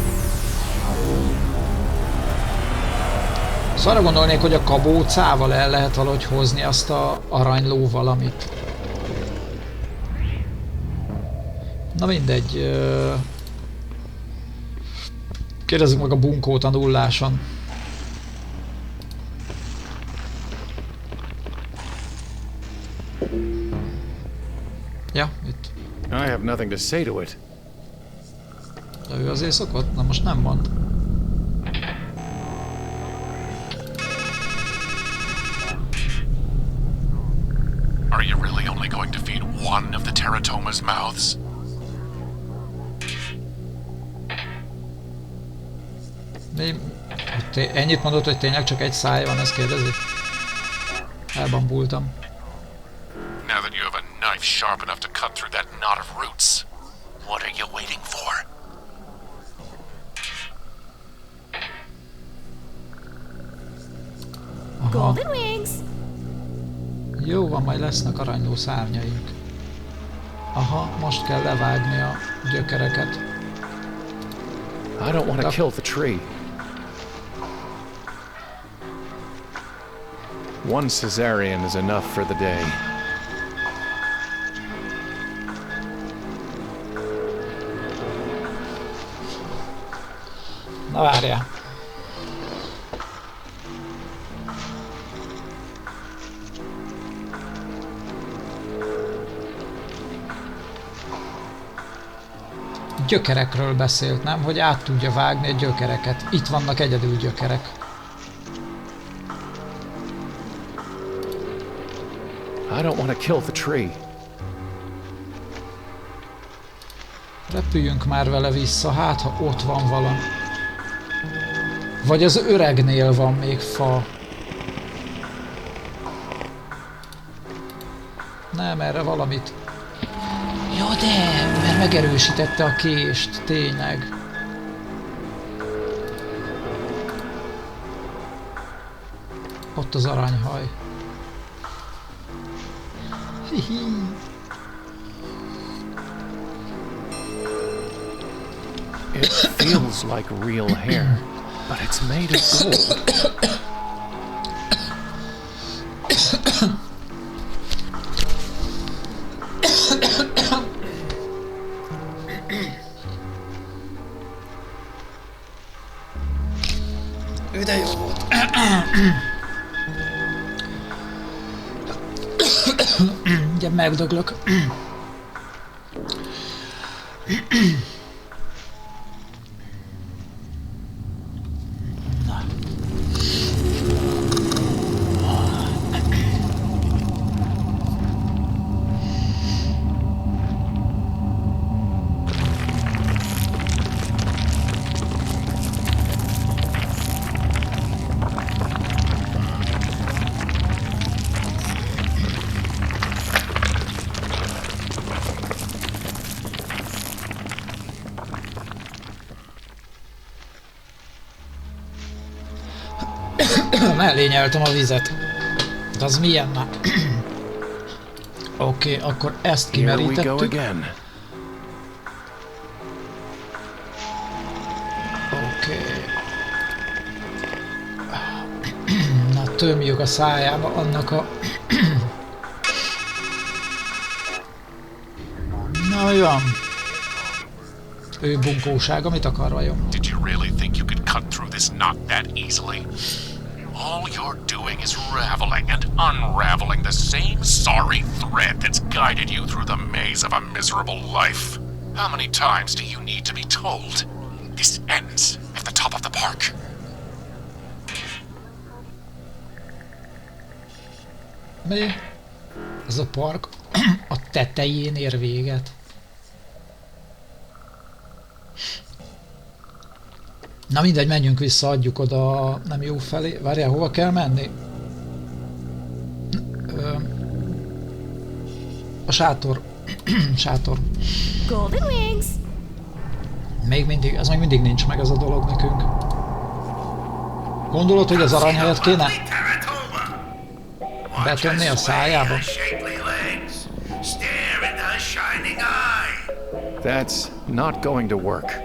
[SPEAKER 1] Szóval arra gondolnék, hogy a kabócával el lehet valahogy hozni azt a aranyló valamit. Na mindegy. Kérdezzük meg a bunkót a nulláson. Ja, itt.
[SPEAKER 5] I have nothing to say to it.
[SPEAKER 1] De ő azért szokott? Na most nem mond.
[SPEAKER 2] Are you really only going to feed one of the teratoma's mouths?
[SPEAKER 1] Ennyit mondott, hogy tényleg csak egy száj van, ezt kérdezi? Elbambultam.
[SPEAKER 2] Now that you have a knife sharp enough to cut through that knot of roots, what are you waiting for?
[SPEAKER 1] Aha.
[SPEAKER 7] Golden wings.
[SPEAKER 1] Jó van, majd lesznek aranyló szárnyaink. Aha, most kell levágni a gyökereket.
[SPEAKER 5] I don't want to kill the tree. One cesarean is enough for the day.
[SPEAKER 1] Na várjál. Gyökerekről beszélt, nem? Hogy át tudja vágni a gyökereket. Itt vannak egyedül gyökerek.
[SPEAKER 5] I don't want to kill the tree.
[SPEAKER 1] Repüljünk már vele vissza, hát ha ott van valami. Vagy az öregnél van még fa. Nem, erre valamit. Ja de, mert megerősítette a kést, tényleg. Ott az aranyhaj. Hihi.
[SPEAKER 5] It feels like real hair, but it's made of gold.
[SPEAKER 1] De jó volt. Ugye megdöglök. Mellé nyeltem a vizet. De az milyen már? Oké, akkor ezt kimerítettük. Oké. Na, tömjük a szájába annak a... Na, mi van? Ő bunkósága, mit akar vajon?
[SPEAKER 2] Did you really think you could cut through this knot that easily? All you're doing is raveling and unraveling the same sorry thread that's guided you through the maze of a miserable life. How many times do you need to be told? This ends at the top of the park.
[SPEAKER 1] Mi? Ez a park a tetején ér véget. Na mindegy, menjünk vissza, adjuk oda a nem jó felé. Várjál, hova kell menni? A sátor. Sátor.
[SPEAKER 7] Golden wings.
[SPEAKER 1] Még mindig, ez még mindig nincs meg ez a dolog nekünk. Gondolod, hogy az aranyhelyet kéne betömni a szájába?
[SPEAKER 5] That's not going to work.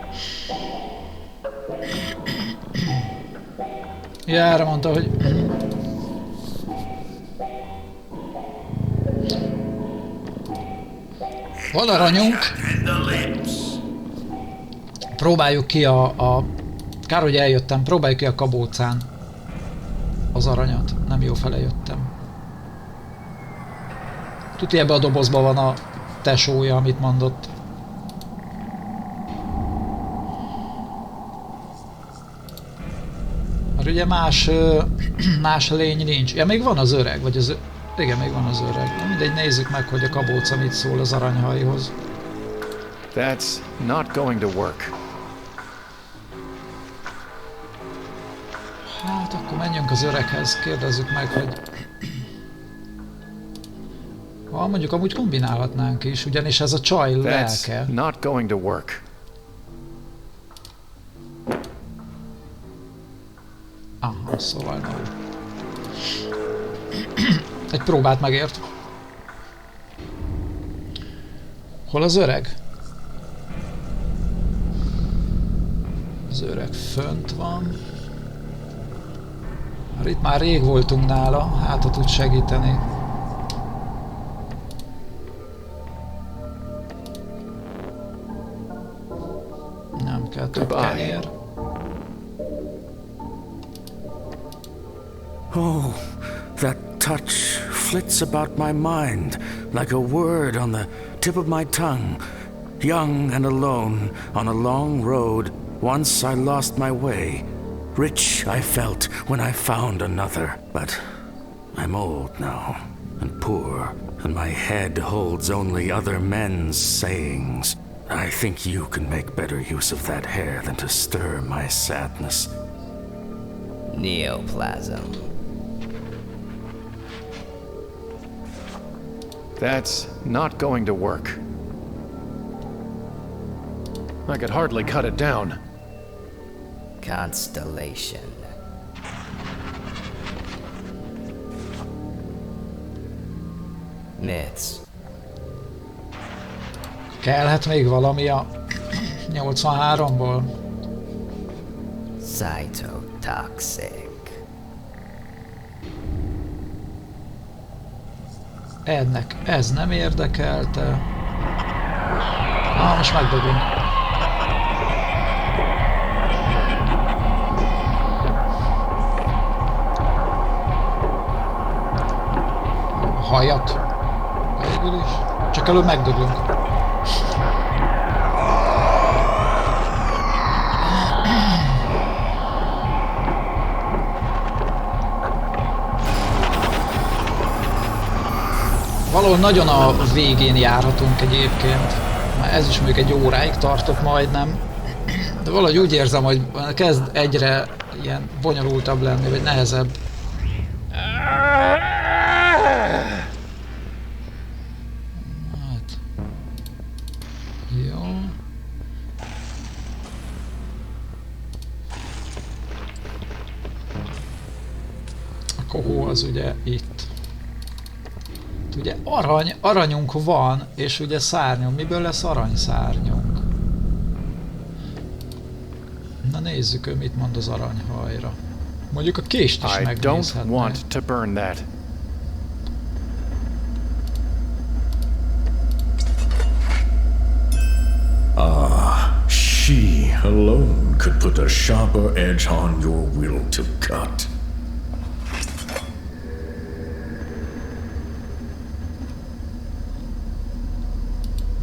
[SPEAKER 1] Ja, erre mondta, hogy... Van aranyunk. Próbáljuk ki a... Kár, hogy eljöttem. Próbáljuk ki a kabócán az aranyat. Nem jó fele jöttem. Tuti, ebbe a dobozban van a tesója, amit mondott. Mert ugye más lény nincs. Ja, még van az öreg, vagy az... Igen, még van az öreg. Na mindegy, nézzük meg, hogy a kabóca mit szól az aranyhajhoz.
[SPEAKER 5] That's not going to work.
[SPEAKER 1] Hát akkor menjünk az öreghez, kérdezzük meg, hogy... Ha mondjuk amúgy kombinálhatnánk is, ugyanis ez a csaj lelke.
[SPEAKER 5] That's not going to work.
[SPEAKER 1] Aha, szóval nem. Egy próbát megért. Hol az öreg? Az öreg fönt van. Itt már rég voltunk nála, hát ha tud segíteni. Nem kell több kenyér.
[SPEAKER 8] Oh, that touch flits about my mind like a word on the tip of my tongue. Young and alone on a long road, once I lost my way. Rich I felt when I found another, but I'm old now and poor, and my head holds only other men's sayings. I think you can make better use of that hair than to stir my sadness.
[SPEAKER 9] Neoplasm.
[SPEAKER 5] That's not going to work. I could hardly cut it down.
[SPEAKER 9] Constellation. Myths.
[SPEAKER 1] Kellhet még valami a 83-ból.
[SPEAKER 9] Cytotoxic.
[SPEAKER 1] Ennek ez nem érdekelte. Most megdögünk. Hajat. Végül is. Csak előbb megdöglünk. Valahol nagyon a végén járhatunk egyébként. Ez is mondjuk egy óráig tartott majdnem. De valahogy úgy érzem, hogy kezd egyre ilyen bonyolultabb lenni, vagy nehezebb. Hát. Jó. A kohó az ugye itt. Ugye aranyunk van, és ugye szárnyunk. Miből lesz aranyszárnyunk? Na nézzük, ő mit mond az aranyhajra. Mondjuk a kést is megnézhetné.
[SPEAKER 5] Want to burn that.
[SPEAKER 6] She alone could put a sharper edge on your will to cut.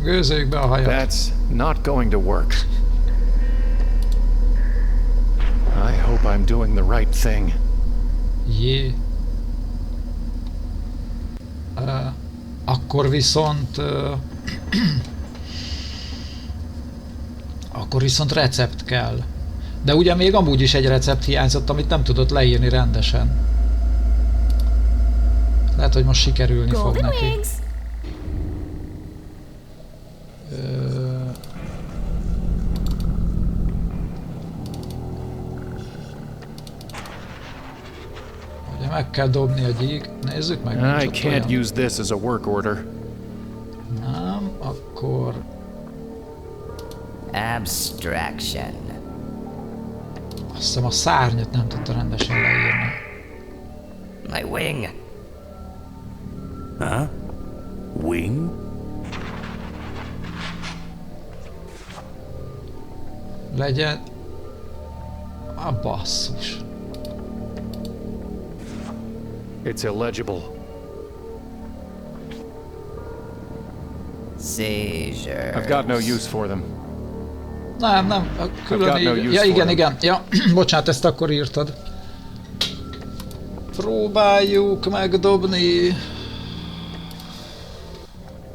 [SPEAKER 1] Gőzöljük be a hajat.
[SPEAKER 5] That's not going to work. I hope I'm doing the right thing.
[SPEAKER 1] Jé. Akkor viszont... akkor viszont recept kell. De ugye még amúgy is egy recept hiányzott, amit nem tudott leírni rendesen. Lehet, hogy most sikerülni fog neki. Ugye meg kell dobni a gyík. Nézzük meg.
[SPEAKER 5] I can't use this as a work order.
[SPEAKER 1] Nem, akkor...
[SPEAKER 9] Abstraction.
[SPEAKER 1] Azt hiszem a szárnyat nem tudta rendesen leírni.
[SPEAKER 9] My wing.
[SPEAKER 8] Huh? Wing?
[SPEAKER 1] Legyen... A basszus.
[SPEAKER 5] It's illegible.
[SPEAKER 9] Seizure.
[SPEAKER 5] I've got no use for them.
[SPEAKER 1] Nem, külön így... Ja, igen. Ja, bocsánat, ezt akkor írtad. Próbáljuk megdobni...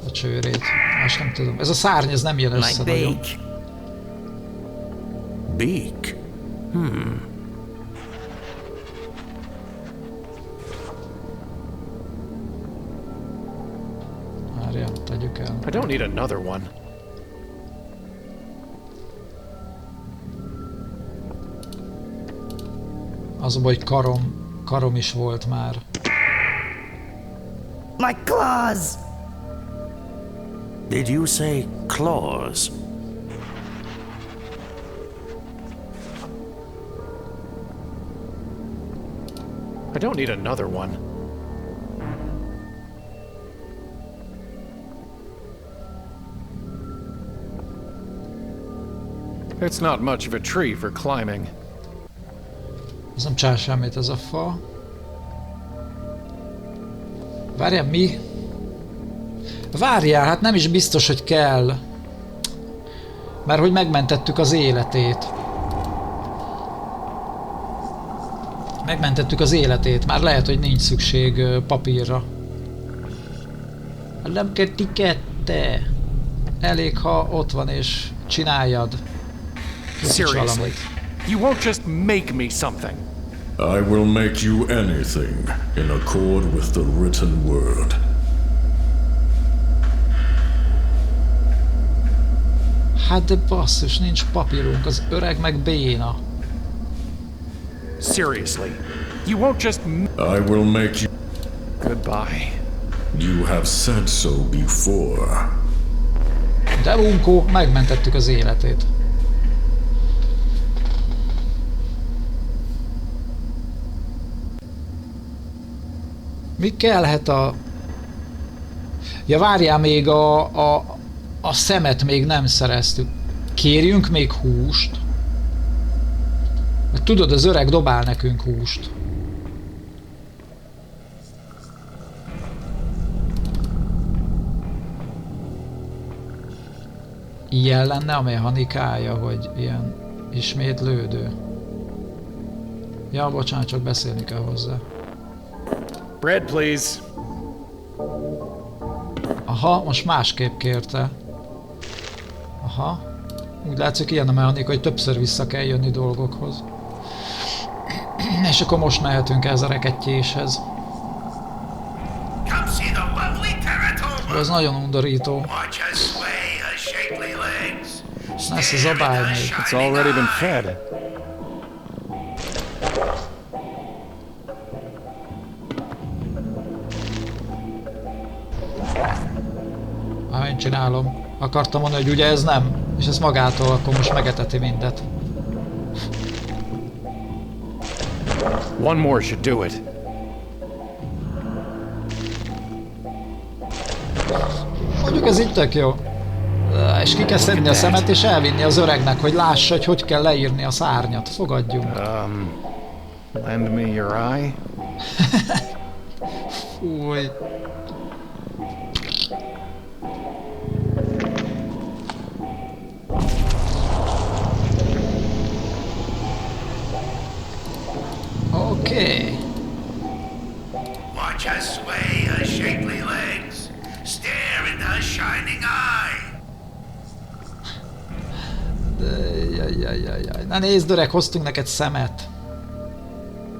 [SPEAKER 1] a csőrét. Most nem tudom. Ez a szárny, ez nem jön össze nagyon.
[SPEAKER 8] Beak?
[SPEAKER 1] Várja, tegyük el.
[SPEAKER 5] I don't need another one.
[SPEAKER 1] Az a baj, hogy karom is volt már.
[SPEAKER 9] My claws!
[SPEAKER 8] Did you say claws?
[SPEAKER 5] don't need another one. It's not much of a tree for climbing.
[SPEAKER 1] Ez nem csinál semmit ez a fa. Várjál, mi? Várjál, hát nem is biztos, hogy kell. Mert hogy megmentettük az életét. Megmentettük az életét, már lehet, hogy nincs szükség papírra. Nem kell tikette. Elég, ha ott van és csináljad.
[SPEAKER 5] Seriously, you won't just make me something.
[SPEAKER 10] I will make you anything in accord with the written word.
[SPEAKER 1] Hát de basszus, nincs papírunk, az öreg meg béna.
[SPEAKER 5] Seriously, you won't just...
[SPEAKER 10] I will make you...
[SPEAKER 5] Goodbye.
[SPEAKER 10] You have said so before.
[SPEAKER 1] De Unkó, megmentettük az életét. Mi kellhet a... Ja, várjál, még a szemet még nem szereztük. Kérjünk még húst? Mert tudod, az öreg dobál nekünk húst. Ilyen lenne a mechanikája, hogy ilyen ismétlődő. Ja, bocsánat, csak beszélni kell hozzá.
[SPEAKER 5] Bread, please.
[SPEAKER 1] Aha, most másképp kérte. Aha. Úgy látszik, ilyen a mechanika, hogy többször vissza kell jönni dolgokhoz. És akkor most mehetünk ez a rekettyéshez. Ez nagyon undorító. Ez a zabály még.
[SPEAKER 5] It's already been fed.
[SPEAKER 1] Én csinálom. Akartam mondani, hogy ugye ez nem. És ez magától akkor most megeteti mindet.
[SPEAKER 5] One more should do it.
[SPEAKER 1] Mondjuk ez itt tök jó. És ki kell szedni a szemet és elvinni az öregnek, hogy lássa, hogy hogy kell leírni a szárnyat. Fogadjunk.
[SPEAKER 5] Lend me your eye.
[SPEAKER 1] Fúj. Okay.
[SPEAKER 6] Watch her sway her shapely legs. Stare into her shining eye.
[SPEAKER 1] Jaj. Na nézd, öreg, hoztunk neked szemet.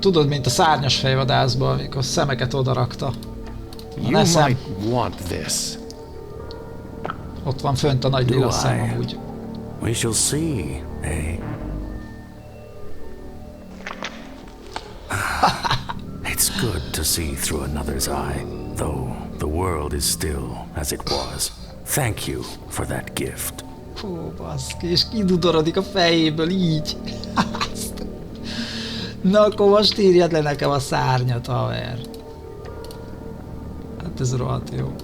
[SPEAKER 1] Tudod, mint a szárnyas fejvadászban, amikor szemeket odarakta.
[SPEAKER 5] You might want this.
[SPEAKER 1] Ott van fönt a nagy lila szem amúgy.
[SPEAKER 8] We shall see, eh? It's good to see through another's eye, though the world is still as it was. Thank you for that gift.
[SPEAKER 1] Fú, baszki, és kidudorodik a fejéből így. Na akkor most írjad le nekem a szárnyat, haver. Hát ez rohadt jó.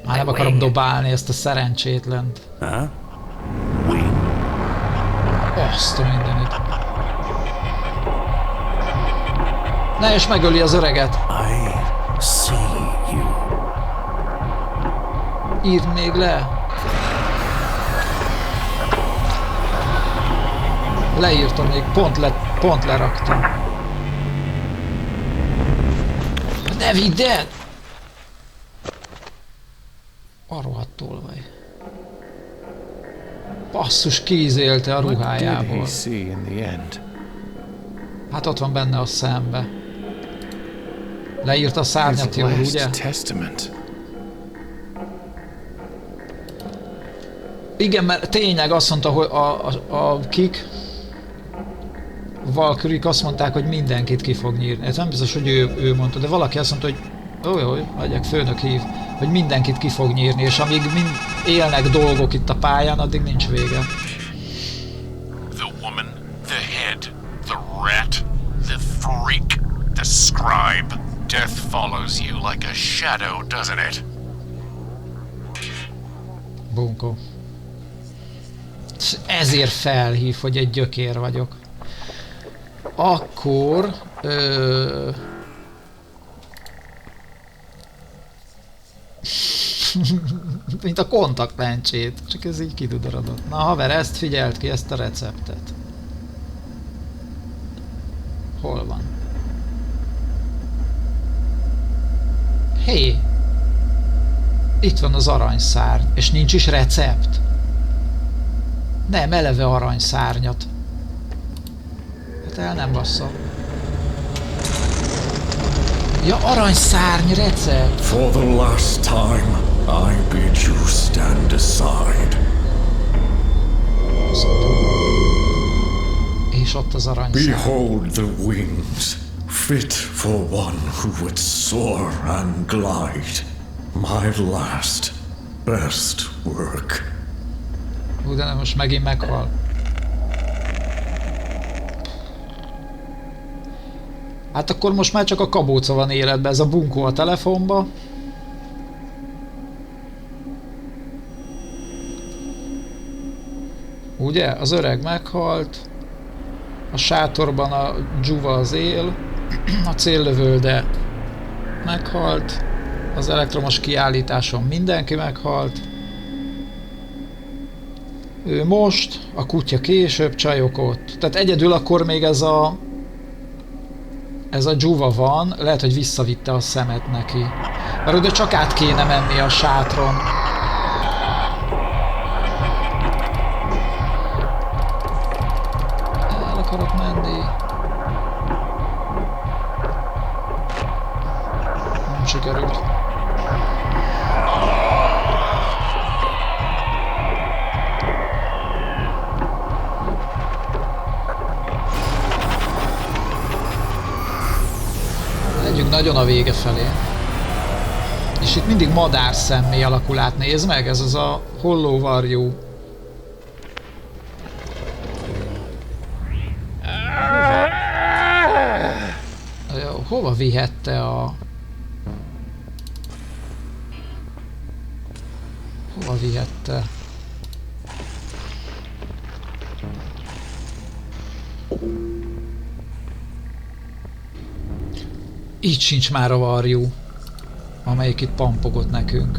[SPEAKER 1] Már nem akarom dobálni ezt a szerencsétlent. Azt a mindenit. Ne, és megöli az öreget.
[SPEAKER 8] I see you.
[SPEAKER 1] Írd még le. Leírtam még, pont leraktam. Ne vidd el! A rohadt tolvaj. Basszus, kiizélte a ruhájából. Hát ott van benne a szembe. Leírta a szárnyat jól, ugye? Igen, mert tényleg azt mondta, hogy a kik Valkyrik azt mondták, hogy mindenkit ki fog nyírni. Ez nem biztos, hogy ő mondta, de valaki azt mondta, hogy megyek, főnök hív, hogy mindenkit ki fog nyírni, és amíg élnek dolgok itt a pályán, addig nincs vége.
[SPEAKER 2] The woman, the head, the Death follows you like a shadow, doesn't it?
[SPEAKER 1] Bunkó. Ezért felhív, hogy egy gyökér vagyok. Akkor... mint a kontaktlencsét, csak ez így kidudorodott. Na haver, ezt figyelt ki, ezt a receptet. Hol van? Hé! Itt van az aranyszárny, és nincs is recept. Nem, eleve aranyszárnyat. Hát el nem basszom. Ja, aranyszárny recept!
[SPEAKER 10] For the last time, I bid you stand aside.
[SPEAKER 1] És ott az aranyszárny.
[SPEAKER 10] Behold the wings, fit for one who would soar and glide. My last, best work.
[SPEAKER 1] De nem, most megint meghal. Hát akkor most már csak a kabóca van életben, ez a bunkó a telefonba. Ugye? Az öreg meghalt. A sátorban a dzsuva az él. A céllövölde meghalt. Az elektromos kiállításon mindenki meghalt. Ő most, a kutya később, csajok ott. Tehát egyedül akkor még ez a dzsuva van, lehet, hogy visszavitte a szemet neki. Mert oda csak át kéne menni a sátron. El akarok menni. Nem sikerült. Nagyon a vége felé. És itt mindig madárszemmé alakul át. Nézd meg, ez az a hollóvarjú. Hova vihette a... Hova vihette? Így sincs már a varjú, amelyik itt pampogott nekünk.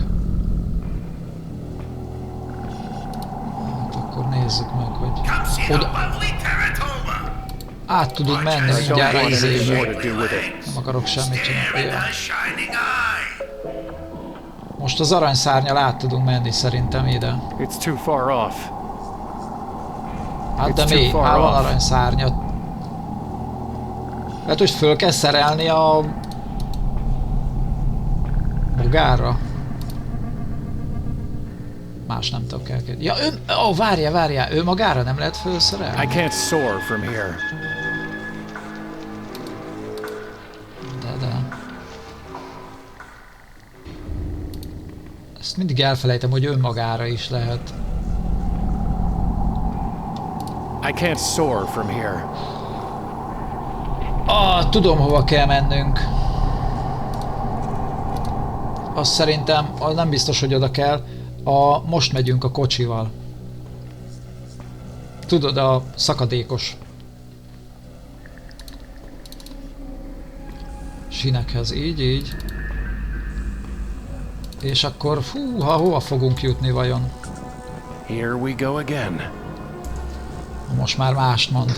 [SPEAKER 1] Hát akkor nézzük meg, hogy... Oda... Át tudunk menni mindjárt a izébe. Nem akarok semmit csinálni. Most az aranyszárnyal át tudunk menni szerintem ide. Hát de mi? Már van aranyszárnyat. Lehet, hogy föl kell szerelni a... magára. Más nem tudok elkérni. Ja, ő... Ó, várjál, ő magára nem lehet fölszerelni?
[SPEAKER 5] I can't soar from here.
[SPEAKER 1] De. Ezt mindig elfelejtem, hogy önmagára is lehet.
[SPEAKER 5] I can't soar from here.
[SPEAKER 1] Tudom, hova kell mennünk. Azt szerintem, nem biztos, hogy oda kell. Most megyünk a kocsival. Tudod, a szakadékos sinekhez, így. És akkor, hova fogunk jutni vajon?
[SPEAKER 5] Here we go again.
[SPEAKER 1] Most már mást mond.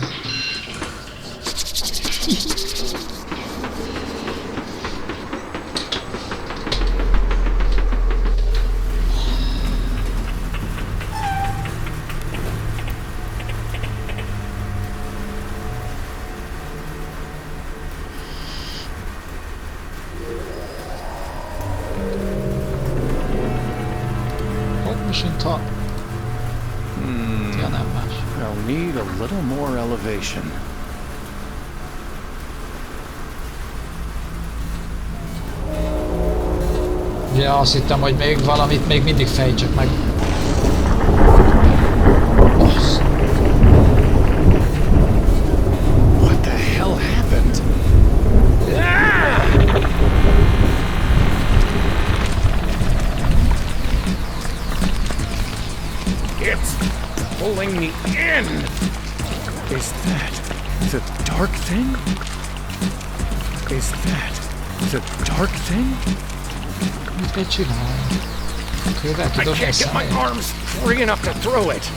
[SPEAKER 5] I'll need a little more elevation.
[SPEAKER 1] Ja, azt hittem, hogy még valamit még mindig fejtsek meg.
[SPEAKER 5] What the hell happened? pulling me in. Is that the dark thing? Is that the dark thing?
[SPEAKER 1] Mit kell csinálni? Kővel
[SPEAKER 5] I
[SPEAKER 1] tudod
[SPEAKER 5] can't get my arms free enough to throw it.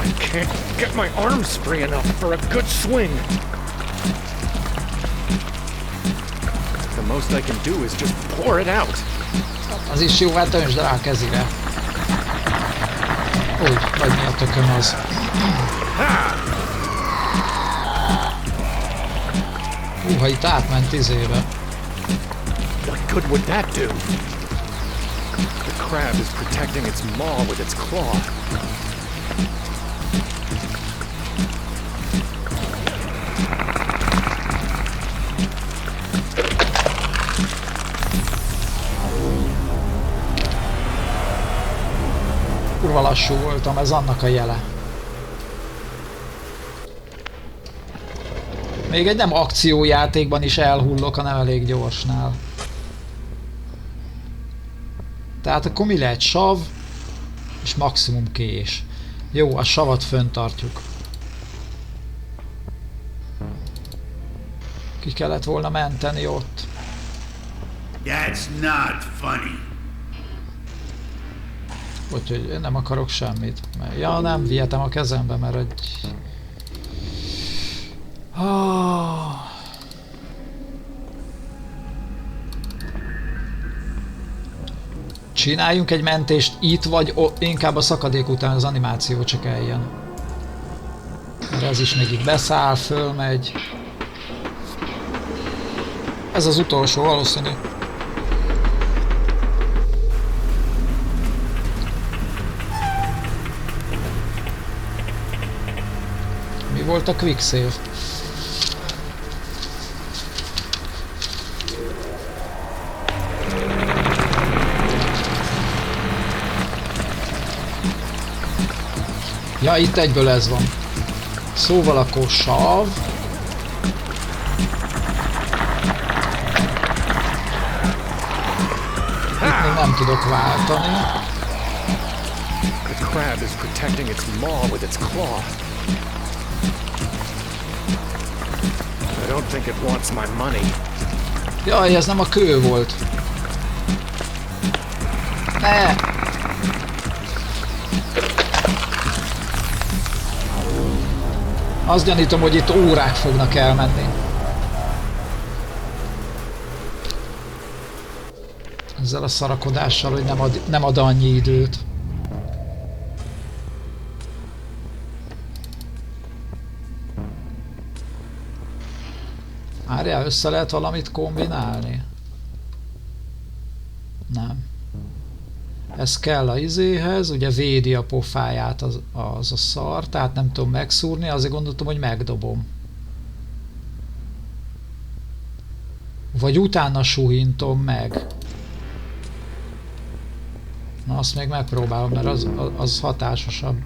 [SPEAKER 5] I can't get my arms free enough for a good swing. The most I can do is just pour it out.
[SPEAKER 1] Az is jó, hát öntsd rá a kezire. Úgy, vagy mi a tököm az. Ha itt átment izébe.
[SPEAKER 5] What good would that do? The crab is protecting its maw with its claw.
[SPEAKER 1] Kurva lassú voltam, ez annak a jele. Még egy nem akciójátékban is elhullok, hanem elég gyorsnál. Tehát akkor mi lehet? Sav és maximum kés. Jó, a savat föntartjuk. Ki kellett volna menteni ott.
[SPEAKER 11] That's not funny.
[SPEAKER 1] Úgyhogy én nem akarok semmit. Ja, nem vihetem a kezembe, mert egy... Csináljunk egy mentést itt, vagy inkább a szakadék után az animáció csak eljön. Mert ez is még itt beszáll, fölmegy. Ez az utolsó valószínű. Mi volt a quick save? Ja, itt egyből ez van. Szóval akkor sav. Itt még nem tudok váltani.
[SPEAKER 5] The crab is protecting its maw with its claw. I don't think it wants my money.
[SPEAKER 1] Jaj, ez nem a kő volt. Ne! Azt gyanítom, hogy itt órák fognak elmenni. Ezzel a szarakodással, hogy nem ad annyi időt. Várjál, össze lehet valamit kombinálni? Nem. Ez kell a izéhez, ugye védi a pofáját az a szar, tehát nem tudom megszúrni, azért gondoltam, hogy megdobom. Vagy utána suhintom meg. Na azt még megpróbálom, mert az hatásosabb.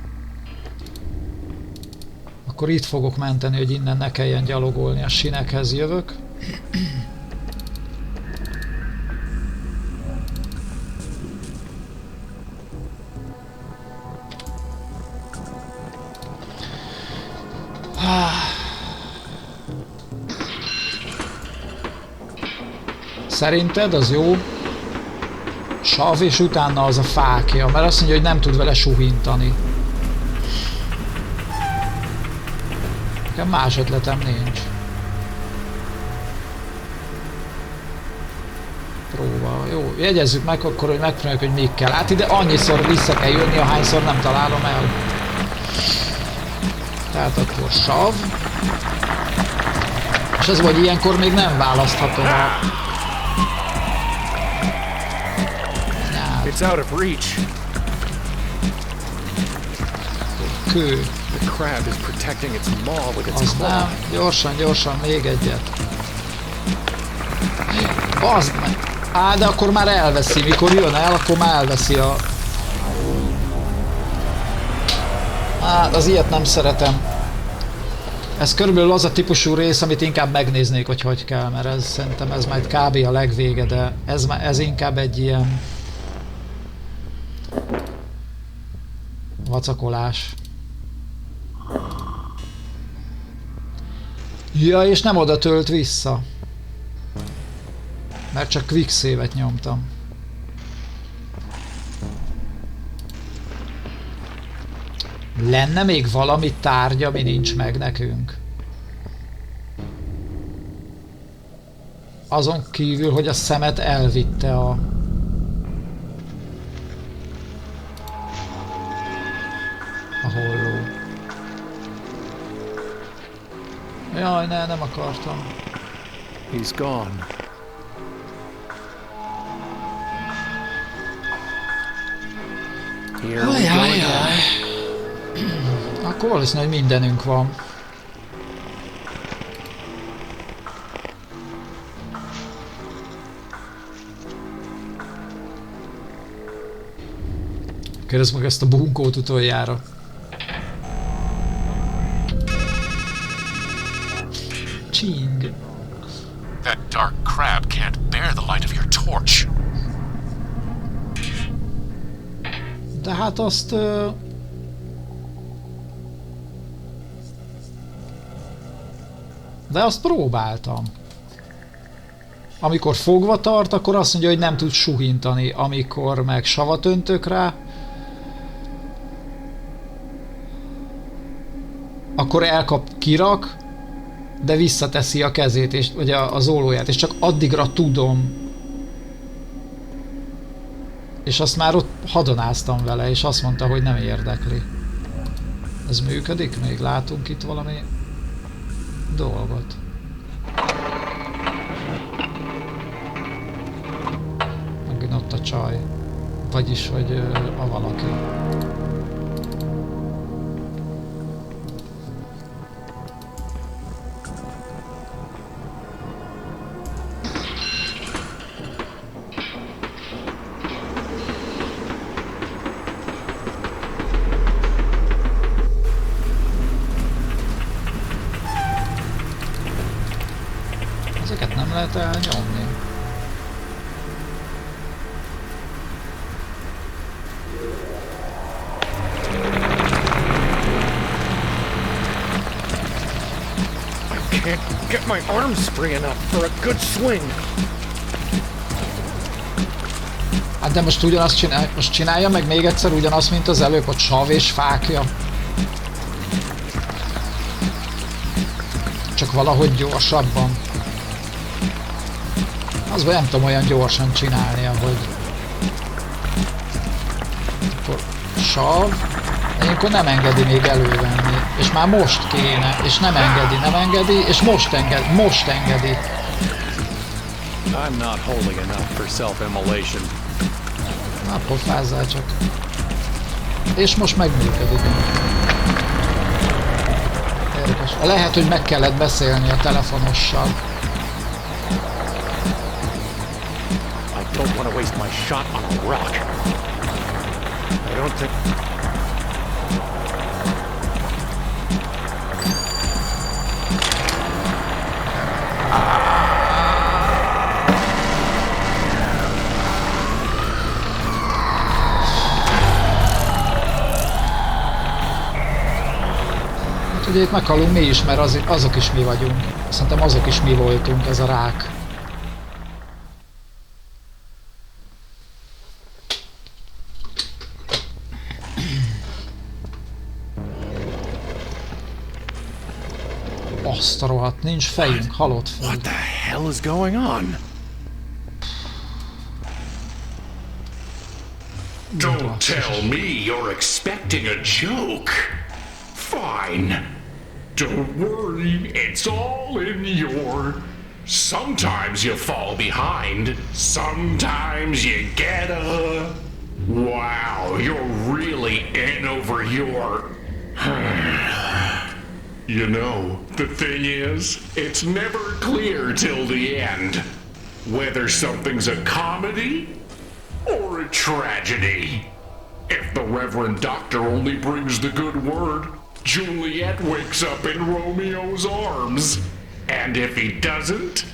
[SPEAKER 1] Akkor itt fogok menteni, hogy innen ne kelljen gyalogolni, a sinekhez jövök. Szerinted az jó? Sav és utána az a fákja, mert azt mondja, hogy nem tud vele suhintani. Nekem más ötletem nincs. Próba. Jó, jegyezzük meg akkor, hogy megpróbáljuk, hogy még kell. Hát ide annyiszor vissza kell jönni, ahányszor nem találom el. Tehát akkor sav. És ez vagy ilyenkor még nem választhatom a...
[SPEAKER 5] It's out of reach.
[SPEAKER 1] Kő.
[SPEAKER 5] The crab is protecting its maw with its
[SPEAKER 1] Az
[SPEAKER 5] claw.
[SPEAKER 1] nem. Gyorsan, gyorsan, még egyet. Bazd meg. Á, de akkor már elveszi. Mikor jön el, akkor már elveszi a... Hát, az ilyet nem szeretem. Ez körülbelül az a típusú rész, amit inkább megnéznék, hogy kell, mert ez, szerintem ez majd kb. A legvége, de ez inkább egy ilyen... Vacakolás. Ja, és nem oda tölt vissza. Mert csak quick save-et nyomtam. Lenne még valami tárgy, ami nincs meg nekünk? Azon kívül, hogy a szemet elvitte a... holló. Jaj, ne, nem akartam.
[SPEAKER 5] He's gone.
[SPEAKER 1] Ajajaj. Akkor valószínűleg mindenünk van. Kérdezd meg ezt a bunkót utoljára. Csing.
[SPEAKER 2] That dark crab can't bear the light of your torch.
[SPEAKER 1] De hát azt... De azt próbáltam. Amikor fogva tart, akkor azt mondja, hogy nem tud suhintani. Amikor meg savat öntök rá, akkor elkap, kirak, de visszateszi a kezét, és, vagy az ólóját, és csak addigra tudom. És azt már ott hadonáztam vele, és azt mondta, hogy nem érdekli. Ez működik még? Látunk itt valami dolgot. Megint ott a csaj. Vagyis, hogy a valaki. Ezeket nem lehet elnyomni.
[SPEAKER 5] Can't get my arms free enough for a good swing.
[SPEAKER 1] Hát de most ugyanazt csinálja, most csinálja meg még egyszer ugyanazt, mint az előbb, ott sav és fákja. Csak valahogy gyorsabban. Az nem tudom olyan gyorsan csinálni, ahogy... Akkor sav, ilyenkor nem engedi még elővenni. És már most kéne, és nem engedi, és most engedi.
[SPEAKER 5] I'm not holy enough for self-immolation.
[SPEAKER 1] Na, pofázzál csak. És most megműködik. Érdekes. Lehet, hogy meg kellett beszélni a telefonossal.
[SPEAKER 5] I don't want to waste my shot on a rock. I don't think...
[SPEAKER 1] Ugye itt meghalunk mi is, mert azok is mi vagyunk. Szerintem azok is mi voltunk, ez a rák. Azt a rohadt, nincs fejünk, halott föld.
[SPEAKER 5] What the hell is going on?
[SPEAKER 2] Don't tell me you're expecting a joke. Fine. Don't worry, it's all in your... Sometimes you fall behind, sometimes you get a... Wow, you're really in over your... You know, the thing is, it's never clear till the end whether something's a comedy or a tragedy. If the Reverend Doctor only brings the good word, Juliet wakes up in Romeo's arms. And if he doesn't,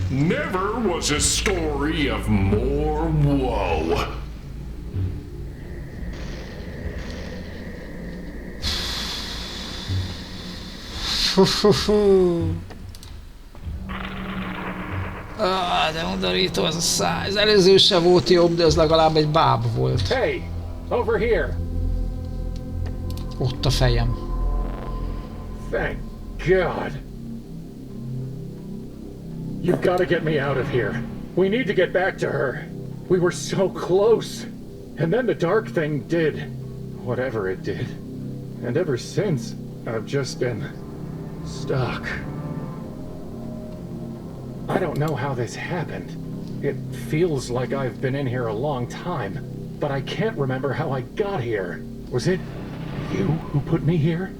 [SPEAKER 2] never was a story of more woe.
[SPEAKER 1] De undorító az a száj. Az előző se volt jobb, de az legalább egy báb volt.
[SPEAKER 5] Hey, over here.
[SPEAKER 1] Ott a fejem.
[SPEAKER 5] Thank God. You've got to get me out of here. We need to get back to her. We were so close. And then the dark thing did whatever it did. And ever since, I've just been stuck. I don't know how this happened. It feels like I've been in here a long time, but I can't remember how I got here. Was it you who put me here?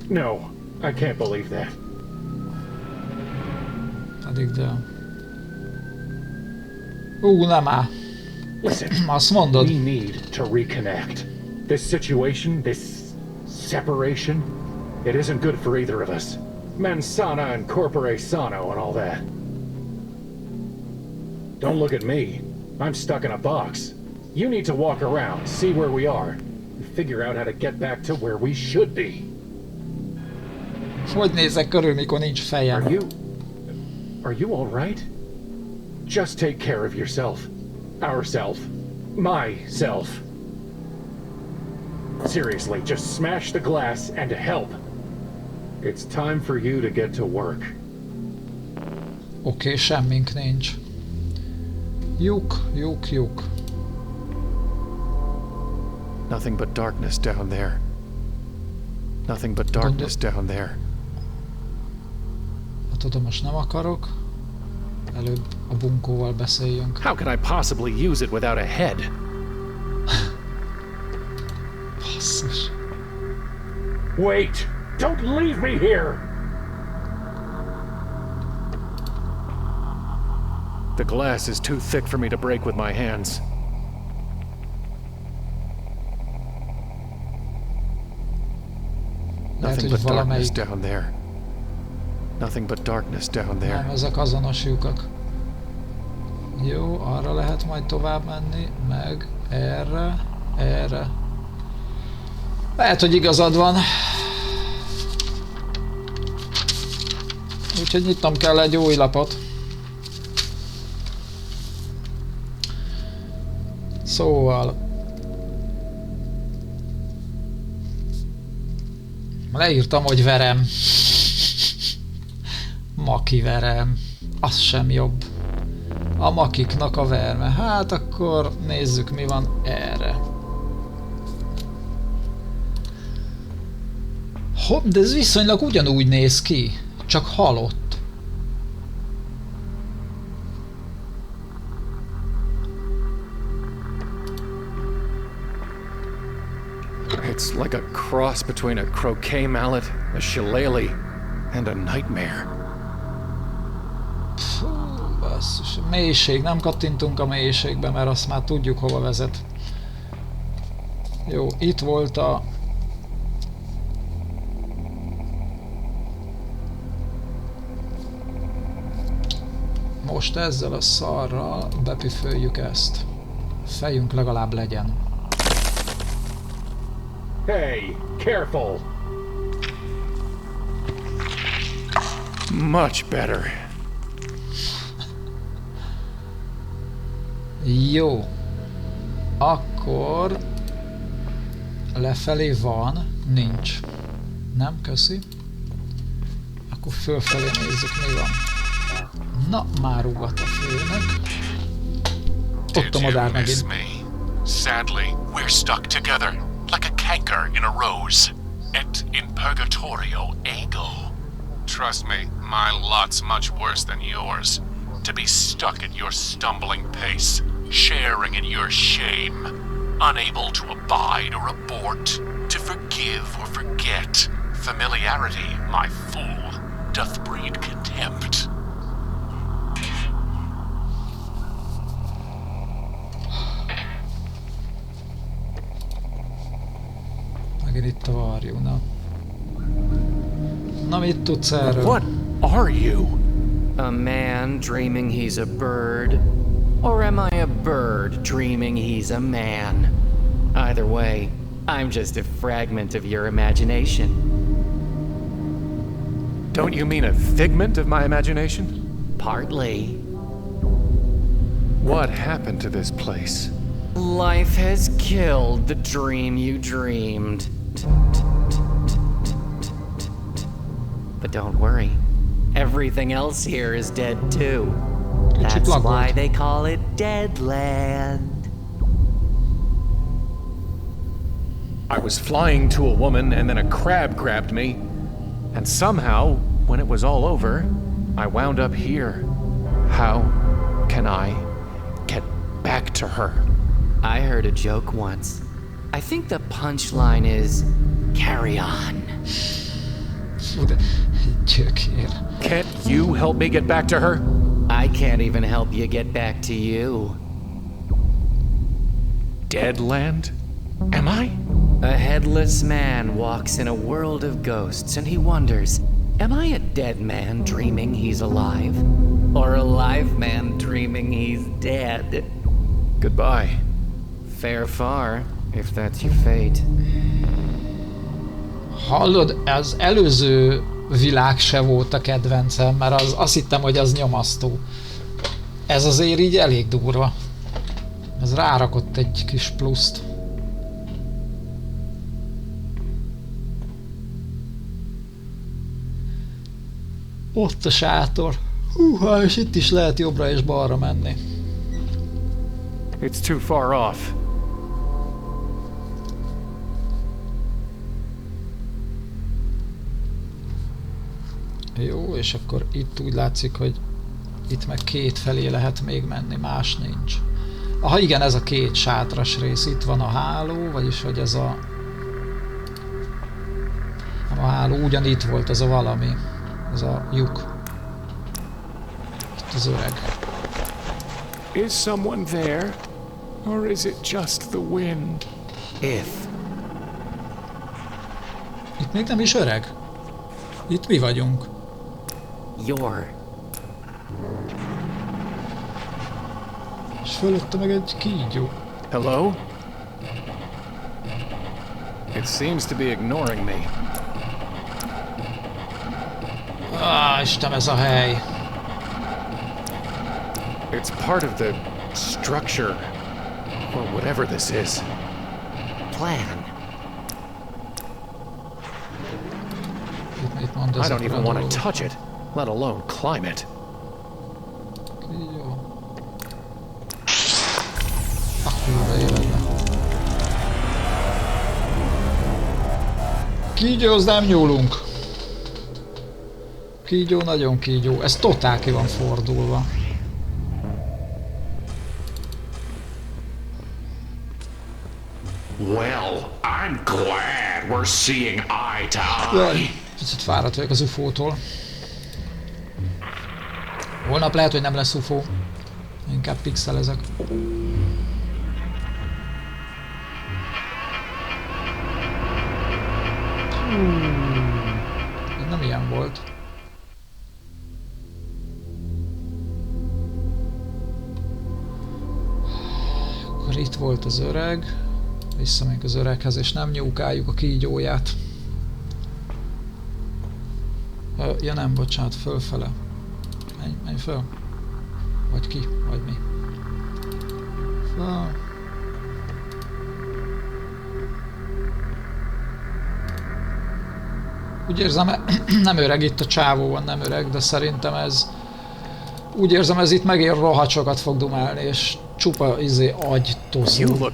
[SPEAKER 5] No, I can't believe that.
[SPEAKER 1] Nem áll.
[SPEAKER 5] Listen,
[SPEAKER 1] Azt mondod.
[SPEAKER 5] we need to reconnect. This situation, this separation, it isn't good for either of us. Mens sana and corpore sano and all that. Don't look at me. I'm stuck in a box. You need to walk around, see where we are, and figure out how to get back to where we should be.
[SPEAKER 1] Hogy nézek körül, mikor nincs fejem?
[SPEAKER 5] Are you all right? Just take care of yourself. Ourself. Myself. Seriously, just smash the glass and help. It's time for you to get to work.
[SPEAKER 1] Oké, semmink nincs. Lyuk.
[SPEAKER 5] Nothing but darkness down there. Nothing but darkness down there.
[SPEAKER 1] Tudom, most nem akarok. Előbb a bunkóval beszéljünk.
[SPEAKER 5] How can I possibly use it without a head?
[SPEAKER 1] Basszus.
[SPEAKER 5] Wait! Don't leave me here! The glass is too thick for me to break with my hands. Nothing but darkness down there. Nothing but darkness down there.
[SPEAKER 1] Nem, ezek azonos lyukak. Jó, arra lehet majd tovább menni, meg erre. Lehet, hogy igazad van. Úgyhogy nyitnom kell egy új lapot. Szóval... leírtam, hogy verem. Maki verem. Az sem jobb. A makiknak a verme. Hát akkor nézzük, mi van erre. Hopp, de ez viszonylag ugyanúgy néz ki. Csak halott.
[SPEAKER 5] It's like a cross between a croquet mallet, a shillelagh, and a nightmare.
[SPEAKER 1] Fú, basszus, mélység. Nem kattintunk a mélységbe, mert azt már tudjuk, hova vezet. Jó, itt volt a... Most ezzel a szarral bepüföljük ezt. Fejünk legalább legyen.
[SPEAKER 5] Hey, careful! Much better.
[SPEAKER 1] Jó. Akkor... lefelé van, nincs. Nem, köszi. Akkor fölfelé nézzük, mi van. Na, már ugat a főnök. Ott a madár megint.
[SPEAKER 2] Sadly, we're stuck together, like a canker in a rose. Et in purgatorio ego. Trust me, my lot's much worse than yours. To be stuck at your stumbling pace, sharing in your shame, unable to abide or abort, to forgive or forget. Familiarity, my fool, doth breed contempt.
[SPEAKER 1] Megint itt a varjú, na. Na, mit tudsz erről?
[SPEAKER 5] What are you?
[SPEAKER 12] A man dreaming he's a bird? Or am I a bird dreaming he's a man? Either way, I'm just a fragment of your imagination.
[SPEAKER 13] Don't you mean a figment of my imagination?
[SPEAKER 12] Partly.
[SPEAKER 13] What happened to this place?
[SPEAKER 12] Life has killed the dream you dreamed. But don't worry. Everything else here is dead too. That's why they call it Deadland.
[SPEAKER 13] I was flying to a woman and then a crab grabbed me. And somehow, when it was all over, I wound up here. How can I get back to her?
[SPEAKER 12] I heard a joke once. I think the punchline is, carry on.
[SPEAKER 13] Can't you help me get back to her?
[SPEAKER 12] I can't even help you get back to you.
[SPEAKER 13] Deadland? Am I?
[SPEAKER 12] A headless man walks in a world of ghosts and he wonders, am I a dead man dreaming he's alive? Or a live man dreaming he's dead?
[SPEAKER 13] Goodbye.
[SPEAKER 12] Fare far, if that's your fate.
[SPEAKER 1] Hallod, az előző világ se volt a kedvencem, mert azt hittem, hogy az nyomasztó. Ez azért így elég durva. Ez rárakott egy kis pluszt. Ott a sátor. Húha, és itt is lehet jobbra és balra menni.
[SPEAKER 13] It's too far off.
[SPEAKER 1] Jó, és akkor itt úgy látszik, hogy itt meg két felé lehet még menni, más nincs. Aha, igen, ez a két sátras rész. Itt van a háló, vagyis hogy ez a... Nem a háló, ugyanitt volt ez a valami. Ez a lyuk. Itt az öreg.
[SPEAKER 13] Is someone there? Or is it just the wind?
[SPEAKER 12] If.
[SPEAKER 1] Itt még nem is öreg. Itt mi vagyunk.
[SPEAKER 12] You're.
[SPEAKER 1] És fölötte meg egy kígyó.
[SPEAKER 13] Hello? It seems to be ignoring me.
[SPEAKER 1] Istenem, ez a hely.
[SPEAKER 13] It's part of the structure, or whatever this is.
[SPEAKER 12] Plan.
[SPEAKER 13] I don't even want to touch it, let alone climb it.
[SPEAKER 1] Kígyó. A kurva életbe. Kígyóhoz nem nyúlunk. Kígyó, nagyon kígyó. Ez totál ki van fordulva.
[SPEAKER 2] Well, I'm glad we're seeing eye to eye.
[SPEAKER 1] Picit fáradt vagyok az UFO-tól. Holnap lehet, hogy nem lesz UFO. Inkább pixelezek. Ez nem ilyen volt. Akkor itt volt az öreg. Visszamegyünk az öreghez, és nem nyúkáljuk a kígyóját. Ja nem, bocsánat, fölfele. Menj föl. Vagy ki, vagy mi. Föl. Úgy érzem, nem öreg itt a csávó van, nem öreg, de szerintem ez... Úgy érzem, ez itt megint rohacsokat fog dumálni, és csupa agy toszul.
[SPEAKER 13] You look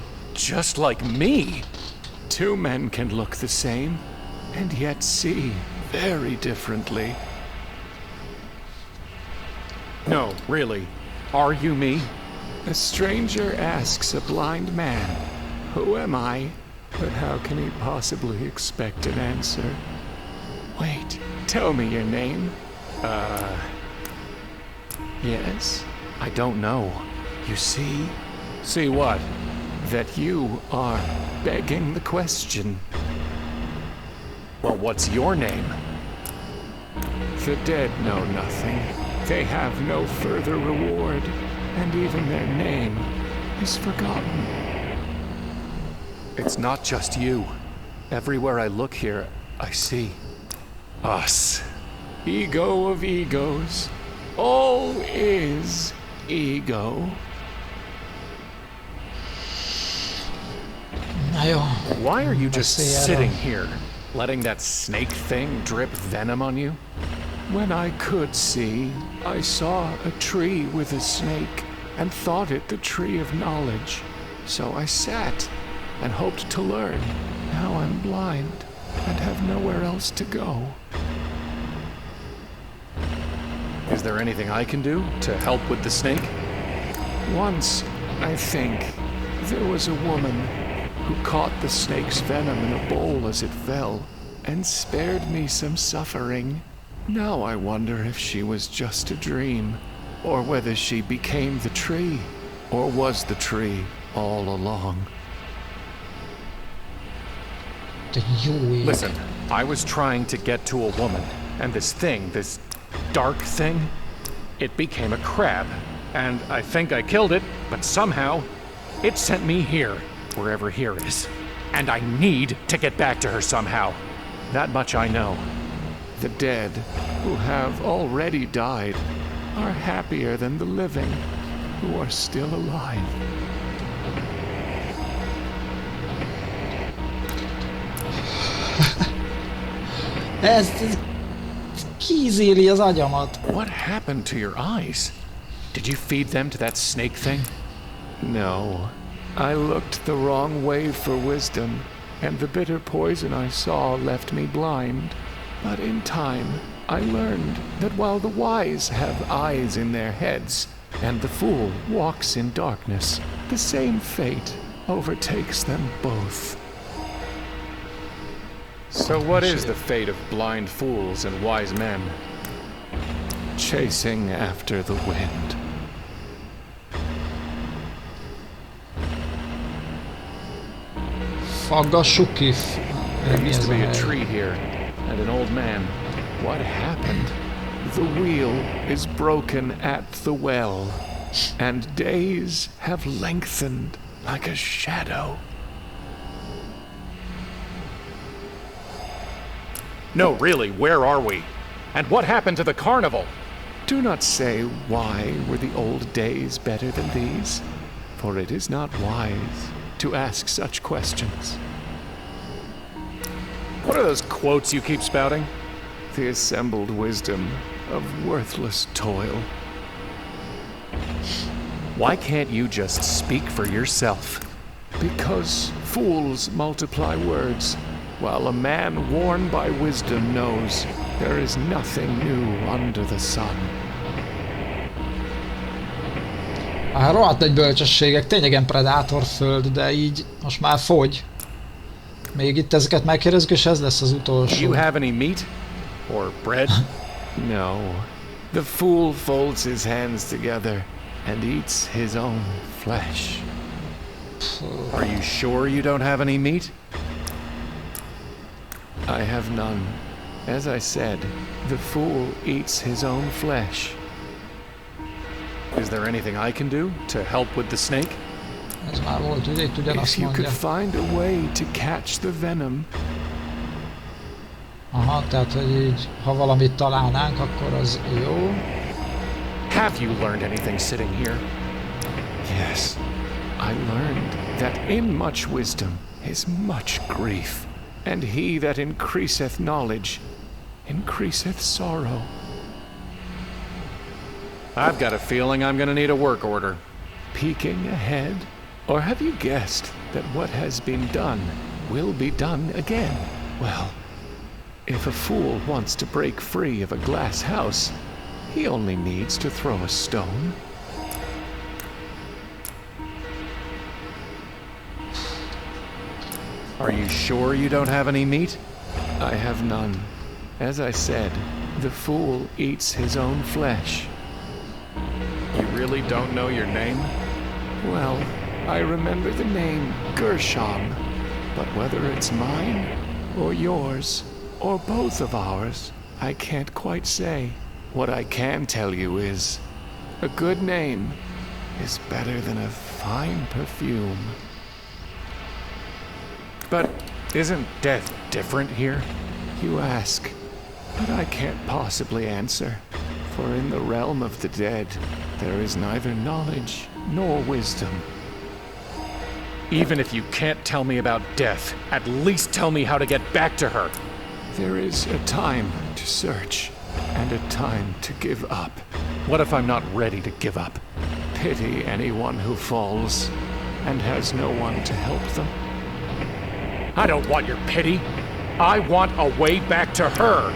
[SPEAKER 13] just like me. Two men can look the same, and yet see very differently. No, really. Are you me? A stranger asks a blind man, who am I? But how can he possibly expect an answer? Wait, tell me your name. Yes? I don't know. You see? See what? That you are begging the question. Well, what's your name? The dead know nothing. They have no further reward, and even their name is forgotten. It's not just you. Everywhere I look here, I see us. ego of egos. All is ego. Why are you just sitting here, letting that snake thing drip venom on you? When I could see, I saw a tree with a snake and thought it the tree of knowledge. So I sat and hoped to learn. Now I'm blind and have nowhere else to go. Is there anything I can do to help with the snake? Once, I think, there was a woman who caught the snake's venom in a bowl as it fell and spared me some suffering. Now I wonder if she was just a dream, or whether she became the tree, or was the tree all along. Listen, I was trying to get to a woman, and this thing, this dark thing, it became a crab, and I think I killed it, but somehow it sent me here, wherever here is, and I need to get back to her somehow. That much I know. The dead, who have already died, are happier than the living, who are still alive.
[SPEAKER 1] Ez kízéli az agyamat.
[SPEAKER 13] What happened to your eyes? Did you feed them to that snake thing? No. I looked the wrong way for wisdom, and the bitter poison I saw left me blind. But in time, I learned that while the wise have eyes in their heads, and the fool walks in darkness, the same fate overtakes them both. So what is the fate of blind fools and wise men? Chasing after the wind.
[SPEAKER 1] Faggassuk ki.
[SPEAKER 13] There used to be a tree here, and an old man. What happened? The wheel is broken at the well, and days have lengthened like a shadow. No, really, where are we? And what happened to the carnival? Do not say why were the old days better than these, for it is not wise to ask such questions. What are those quotes you keep spouting? The assembled wisdom of worthless toil. Why can't you just speak for yourself? Because fools multiply words, while a man worn by wisdom knows there is nothing new under the sun.
[SPEAKER 1] Rohadt egy bölcsességek, tényleg ilyen Predator föld, de így most már fogy. Még itt ezeket megkérdezzük, és ez lesz az utolsó.
[SPEAKER 13] Do you have any meat? Or bread? No. The fool folds his hands together and eats his own flesh. Are you sure you don't have any meat? I have none. As I said, the fool eats his own flesh. Is there anything I can do to help with the snake?
[SPEAKER 1] Ez már volt, ugye itt ugyanazt
[SPEAKER 13] If you
[SPEAKER 1] mondja.
[SPEAKER 13] could find a way to catch the venom.
[SPEAKER 1] Aha, tehát hogy így, ha valamit találnánk, akkor az jó.
[SPEAKER 13] Have you learned anything sitting here? Yes, I learned that in much wisdom is much grief, and he that increaseth knowledge increaseth sorrow. I've got a feeling I'm gonna need a work order. Peeking ahead? Or have you guessed that what has been done will be done again? Well, if a fool wants to break free of a glass house, he only needs to throw a stone. Are you sure you don't have any meat? I have none. As I said, the fool eats his own flesh. You really don't know your name? Well, I remember the name Gershon, but whether it's mine, or yours, or both of ours, I can't quite say. What I can tell you is, a good name is better than a fine perfume. But isn't death different here? You ask. But I can't possibly answer, for in the realm of the dead, there is neither knowledge nor wisdom. Even if you can't tell me about death, at least tell me how to get back to her. There is a time to search, and a time to give up. What if I'm not ready to give up? Pity anyone who falls, and has no one to help them. I don't want your pity. I want a way back to her.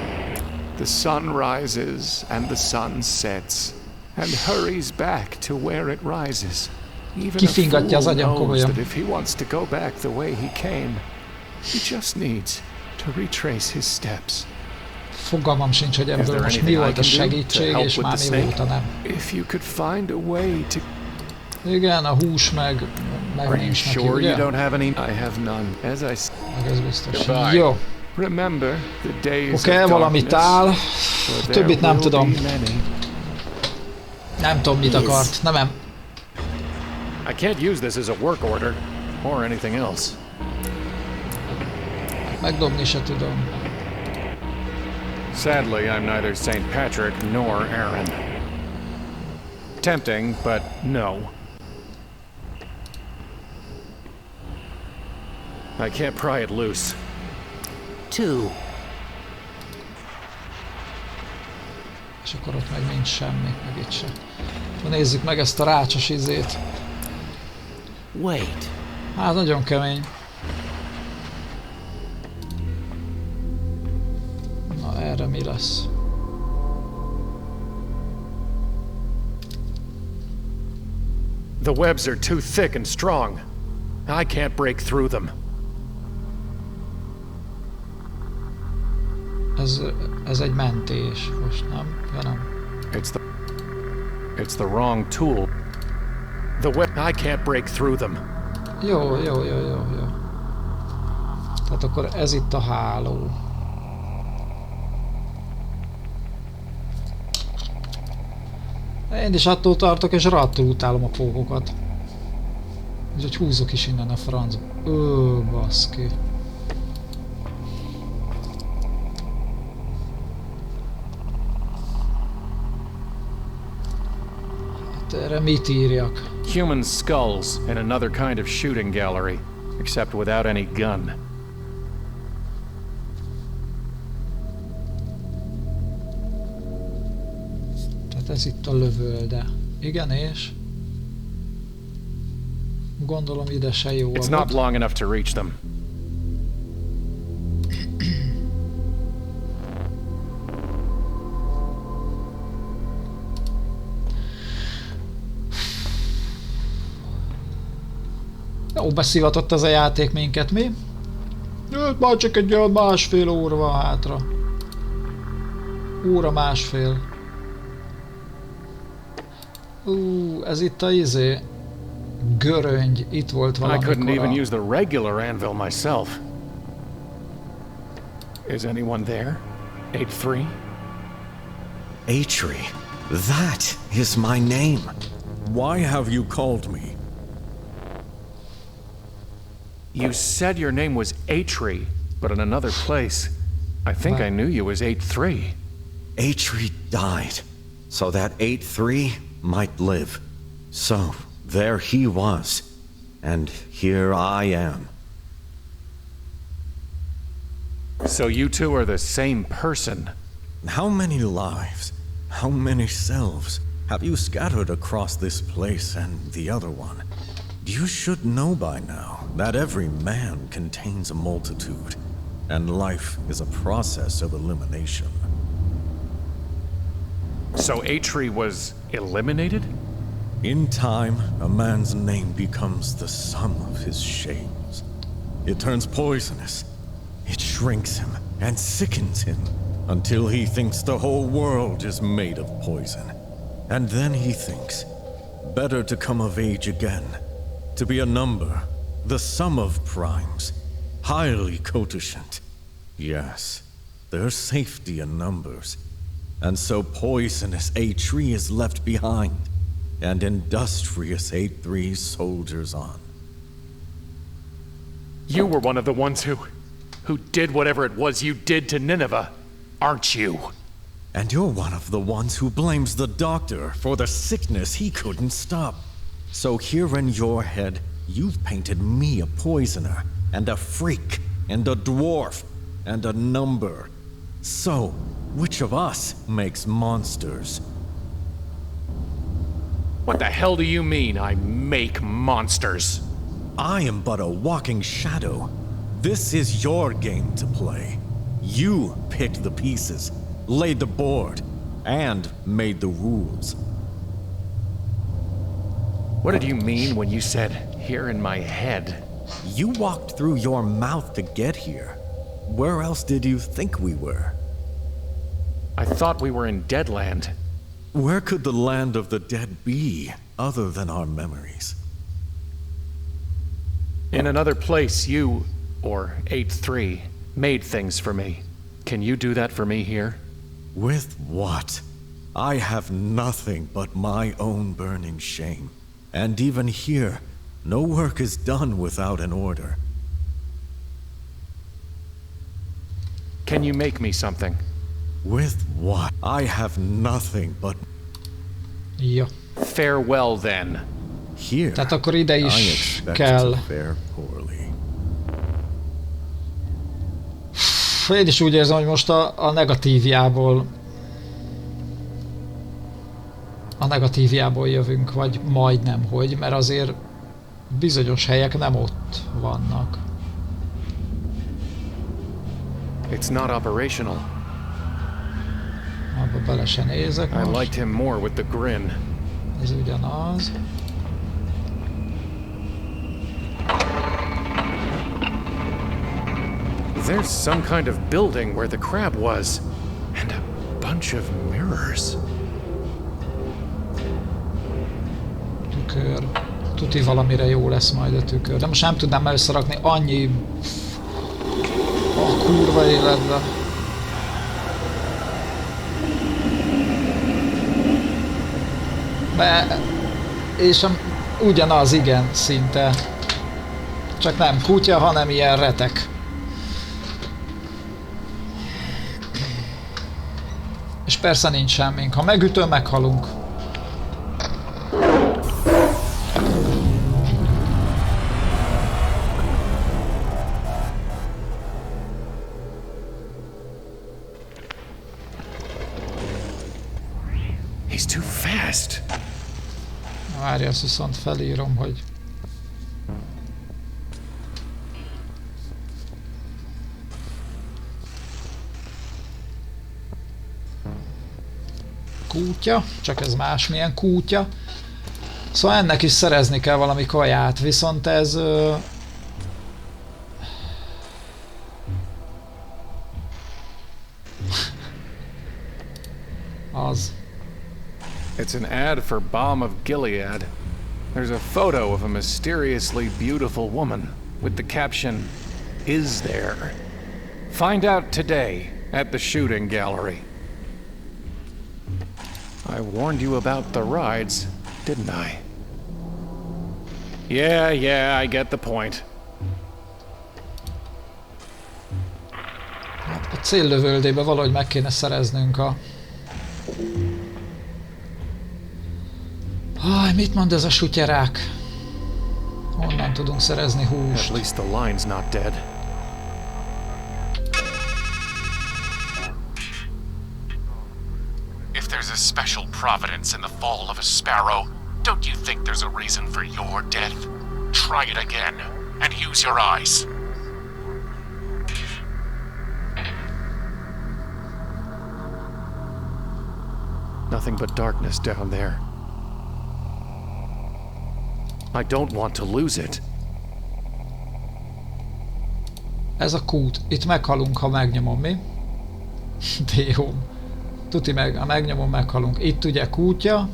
[SPEAKER 13] The sun rises and the sun sets, and hurries back to where it rises. Even a fool knows that if he wants to go back the way he came, he just needs to retrace his steps.
[SPEAKER 1] Fogalmam sincs, hogy ebből most mi volt a segítség, és már mi volt a nem.
[SPEAKER 13] If you could find a way to...
[SPEAKER 1] Igen, a hús meg nincs neki,
[SPEAKER 13] sure
[SPEAKER 1] ugye?
[SPEAKER 13] you don't have any? I have none. As I
[SPEAKER 1] meg ez biztos. Jó.
[SPEAKER 13] Remember the days
[SPEAKER 1] Oké, valamit áll. Többit nem tudom. Nem tudom, mit akart. Nem.
[SPEAKER 13] I can't use this as a work order, or anything else.
[SPEAKER 1] Megdobni se tudom.
[SPEAKER 13] Sadly, I'm neither St. Patrick nor Aaron. Tempting, but no. I can't pry it loose.
[SPEAKER 9] 2.
[SPEAKER 1] És akkor ott meg nincs semmi, meg itt se. Nézzük meg ezt a rácsos izét.
[SPEAKER 9] Wait.
[SPEAKER 1] Hát nagyon kemény. Na erre mi lesz?
[SPEAKER 13] The webs are too thick and strong. I can't break through them.
[SPEAKER 1] Ez egy mentés, most nem? Ja nem.
[SPEAKER 13] It's the wrong tool. The web, I can't break through them.
[SPEAKER 1] Jó. Tehát akkor ez itt a háló. Én is attól tartok, és rattul utálom a pókokat. Úgyhogy húzok is innen a francba. Baszki. Hát erre mit írjak?
[SPEAKER 13] Human skulls in another kind of shooting gallery, except without any gun.
[SPEAKER 1] Tehát ez itt a lövölde. Igen, és? Gondolom ide se jó.
[SPEAKER 13] It's not long enough to reach them.
[SPEAKER 1] Jó, beszivatott ez a játék minket, mi? Már csak egy olyan másfél óra van hátra. Óra másfél. Ez itt a izé. Göröngy, itt volt valamikor.
[SPEAKER 13] I couldn't even use the regular anvil myself. Is anyone there? 8-3?
[SPEAKER 10] Atri, that is my name. Why have you called me?
[SPEAKER 13] You said your name was Atri, but in another place. I think I knew you as 8-3.
[SPEAKER 10] Atri died, so that 8-3 might live. So, there he was, and here I am.
[SPEAKER 13] So you two are the same person?
[SPEAKER 10] How many lives, how many selves have you scattered across this place and the other one? You should know by now that every man contains a multitude, and life is a process of elimination.
[SPEAKER 13] So Atri was eliminated?
[SPEAKER 10] In time, a man's name becomes the sum of his shames. It turns poisonous. It shrinks him and sickens him until he thinks the whole world is made of poison. And then he thinks, better to come of age again, to be a number, the sum of primes, highly cototient. Yes, there's safety in numbers. And so poisonous Atri is left behind, and industrious 8-3 soldiers on.
[SPEAKER 13] You were one of the ones who did whatever it was you did to Nineveh. aren't you?
[SPEAKER 10] And you're one of the ones who blames the doctor for the sickness he couldn't stop. So here in your head, you've painted me a poisoner, and a freak, and a dwarf, and a number. So, which of us makes monsters?
[SPEAKER 13] What the hell do you mean, I make monsters?
[SPEAKER 10] I am but a walking shadow. This is your game to play. You picked the pieces, laid the board, and made the rules.
[SPEAKER 13] What did you mean when you said, here in my head?
[SPEAKER 10] You walked through your mouth to get here. Where else did you think we were?
[SPEAKER 13] I thought we were in Deadland.
[SPEAKER 10] Where could the land of the dead be, other than our memories?
[SPEAKER 13] In another place, you, or 8-3, made things for me. Can you do that for me here?
[SPEAKER 10] With what? I have nothing but my own burning shame. And even here, no work is done without an order.
[SPEAKER 13] Can you make me something?
[SPEAKER 10] With what? I have nothing but...
[SPEAKER 1] Ja.
[SPEAKER 13] Farewell then.
[SPEAKER 10] Here,
[SPEAKER 1] tehát akkor ide
[SPEAKER 10] I
[SPEAKER 1] is
[SPEAKER 10] expect
[SPEAKER 1] kell.
[SPEAKER 10] to fare poorly.
[SPEAKER 1] Én is úgy érzem, hogy most a negatívjából jövünk, vagy majdnem hogy, mert azért bizonyos helyek nem ott vannak.
[SPEAKER 13] It's not operational.
[SPEAKER 1] Abba bele se nézek most.
[SPEAKER 13] I liked him more with the grin.
[SPEAKER 1] Ez ugyanaz.
[SPEAKER 13] There's some kind of building where the crab was, and a bunch of mirrors.
[SPEAKER 1] Tükör. Tuti valamire jó lesz majd a tükör. De most nem tudnám már összerakni annyi... A kurva életbe. És ugyanaz, igen, szinte. Csak nem kutya, hanem ilyen retek. És persze nincs semmink. Ha megütöm, meghalunk.
[SPEAKER 13] He's too fast.
[SPEAKER 1] Várj, azt viszont felírom, hogy... Kútya, csak ez másmilyen kútya. Szóval ennek is szerezni kell valami kaját, viszont ez... az.
[SPEAKER 13] It's an ad for Balm of Gilead. There's a photo of a mysteriously beautiful woman with the caption, "Is there?" Find out today at the shooting gallery. I warned you about the rides, didn't I? Yeah, I get the point.
[SPEAKER 1] Hát a céllövöldébe valahogy meg kéne szereznünk a... Aj, mit mond ez a sutyerák? Honnan tudunk szerezni húst?
[SPEAKER 13] At least the line's not dead.
[SPEAKER 2] If there's a special providence in the fall of a sparrow, don't you think there's a reason for your death? Try it again, and use your eyes.
[SPEAKER 13] Nothing but darkness down there. I don't want to lose it.
[SPEAKER 1] Ez a kút. Itt meghalunk, ha megnyomom, mi? Déhom. Tuti meg, ha megnyomom, meghalunk. Itt ugye kútja.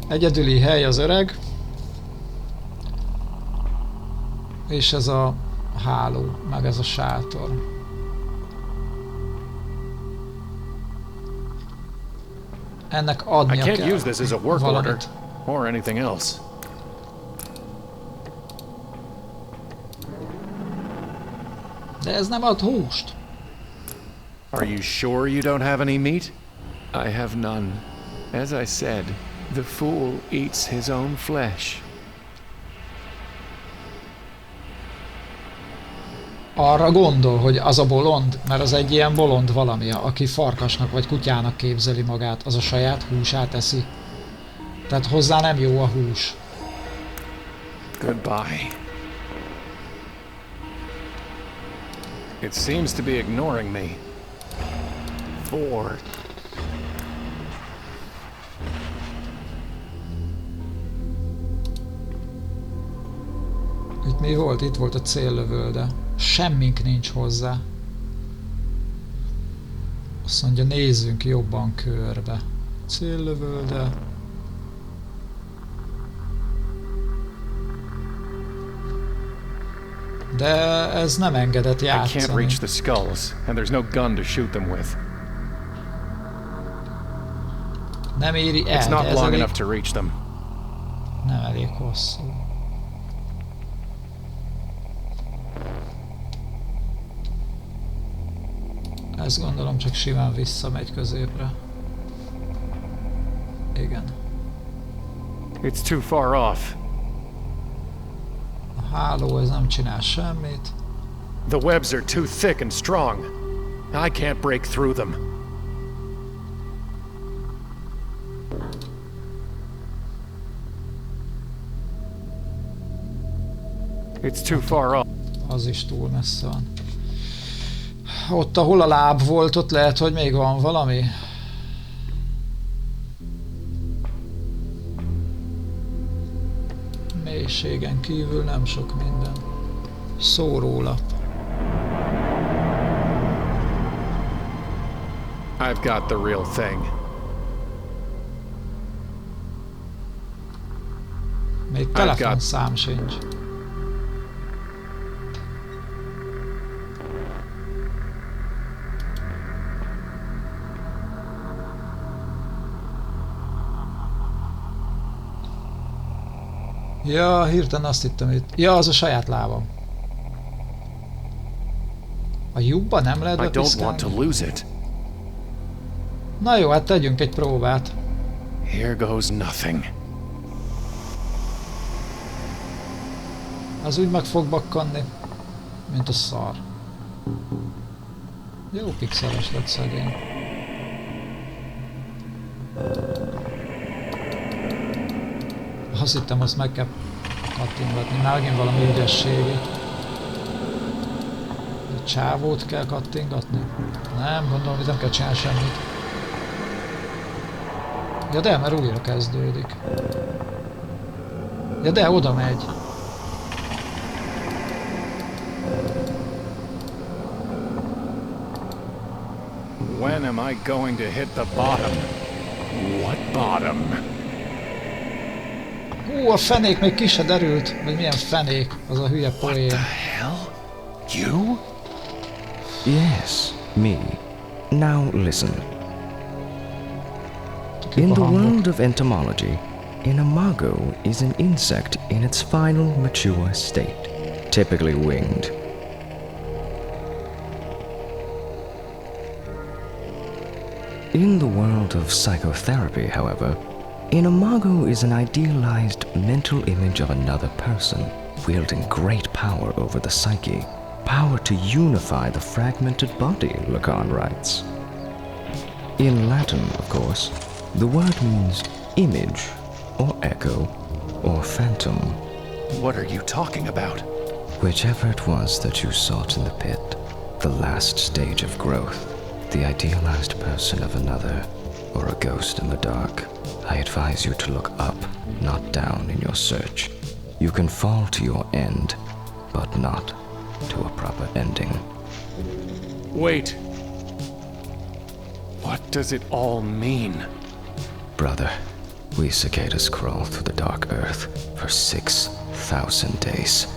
[SPEAKER 1] Egyedüli hely az öreg. És ez a háló, meg ez a sátor. Ennek adnia kell.
[SPEAKER 13] I can't use this as a work order or anything else.
[SPEAKER 1] De ez nem ad húst.
[SPEAKER 13] Are you sure you don't have any meat? I have none. As I said, the fool eats his own flesh.
[SPEAKER 1] Arra gondol, hogy az a bolond, mert az egy ilyen bolond valami, aki farkasnak vagy kutyának képzeli magát, az a saját húsát eszi. Tehát hozzá nem jó a hús.
[SPEAKER 13] Goodbye. It seems to be ignoring me. Ford.
[SPEAKER 1] Itt mi volt? Itt volt a céllövölde. Semmink nincs hozzá. Azt mondja, nézzünk jobban körbe. Céllövölde. De ez nem engedett játszani.
[SPEAKER 13] I can't reach the skulls, and there's no gun to shoot them with.
[SPEAKER 1] Nem éri el,
[SPEAKER 13] It's not
[SPEAKER 1] ez
[SPEAKER 13] long
[SPEAKER 1] elég...
[SPEAKER 13] enough to reach them.
[SPEAKER 1] Nem elég hosszú. Ezt gondolom csak simán visszamegy középre. Igen.
[SPEAKER 13] It's too far off.
[SPEAKER 1] A háló ez nem csinál semmit.
[SPEAKER 13] The webs are too thick and strong. I can't break through them. It's too far off.
[SPEAKER 1] Az is túl messze van. Ott, ahol a láb volt, ott lehet, hogy még van valami. Mélységen kívül nem sok minden. Szórólap.
[SPEAKER 13] I've got the real thing.
[SPEAKER 1] Még telefonszám sincs. Ja, hirtelen azt hittem itt. Ja, az a saját lábam. A lyukba nem lehet bepiszkálni? Na jó, hát tegyünk egy próbát.
[SPEAKER 13] Here goes nothing.
[SPEAKER 1] Az úgy meg fog bakkanni, mint a szar. Jó pixeles lett szegény. Azt hittem, azt meg kell kattingatni, megint valami ügyességi. A csávót kell kattingatni? Nem, gondolom, hogy nem kell csinálni semmit. Ja de, mert újra kezdődik. Ja de, oda megy.
[SPEAKER 13] When am I going to hit the bottom? What bottom?
[SPEAKER 1] A fenék még ki se derült, vagy milyen fenék, az a hülye poén.
[SPEAKER 13] What the hell? You?
[SPEAKER 14] Yes, me. Now listen. In the world of entomology, an imago is an insect in its final mature state, typically winged. In the world of psychotherapy, however, an imago is an idealized mental image of another person, wielding great power over the psyche, power to unify the fragmented body, Lacan writes. In Latin, of course, the word means image, or echo, or phantom.
[SPEAKER 13] What are you talking about?
[SPEAKER 14] Whichever it was that you sought in the pit, the last stage of growth, the idealized person of another, or a ghost in the dark, I advise you to look up, not down in your search. You can fall to your end, but not to a proper ending.
[SPEAKER 13] Wait. What does it all mean?
[SPEAKER 14] Brother, we cicadas crawl through the dark earth for 6,000 days,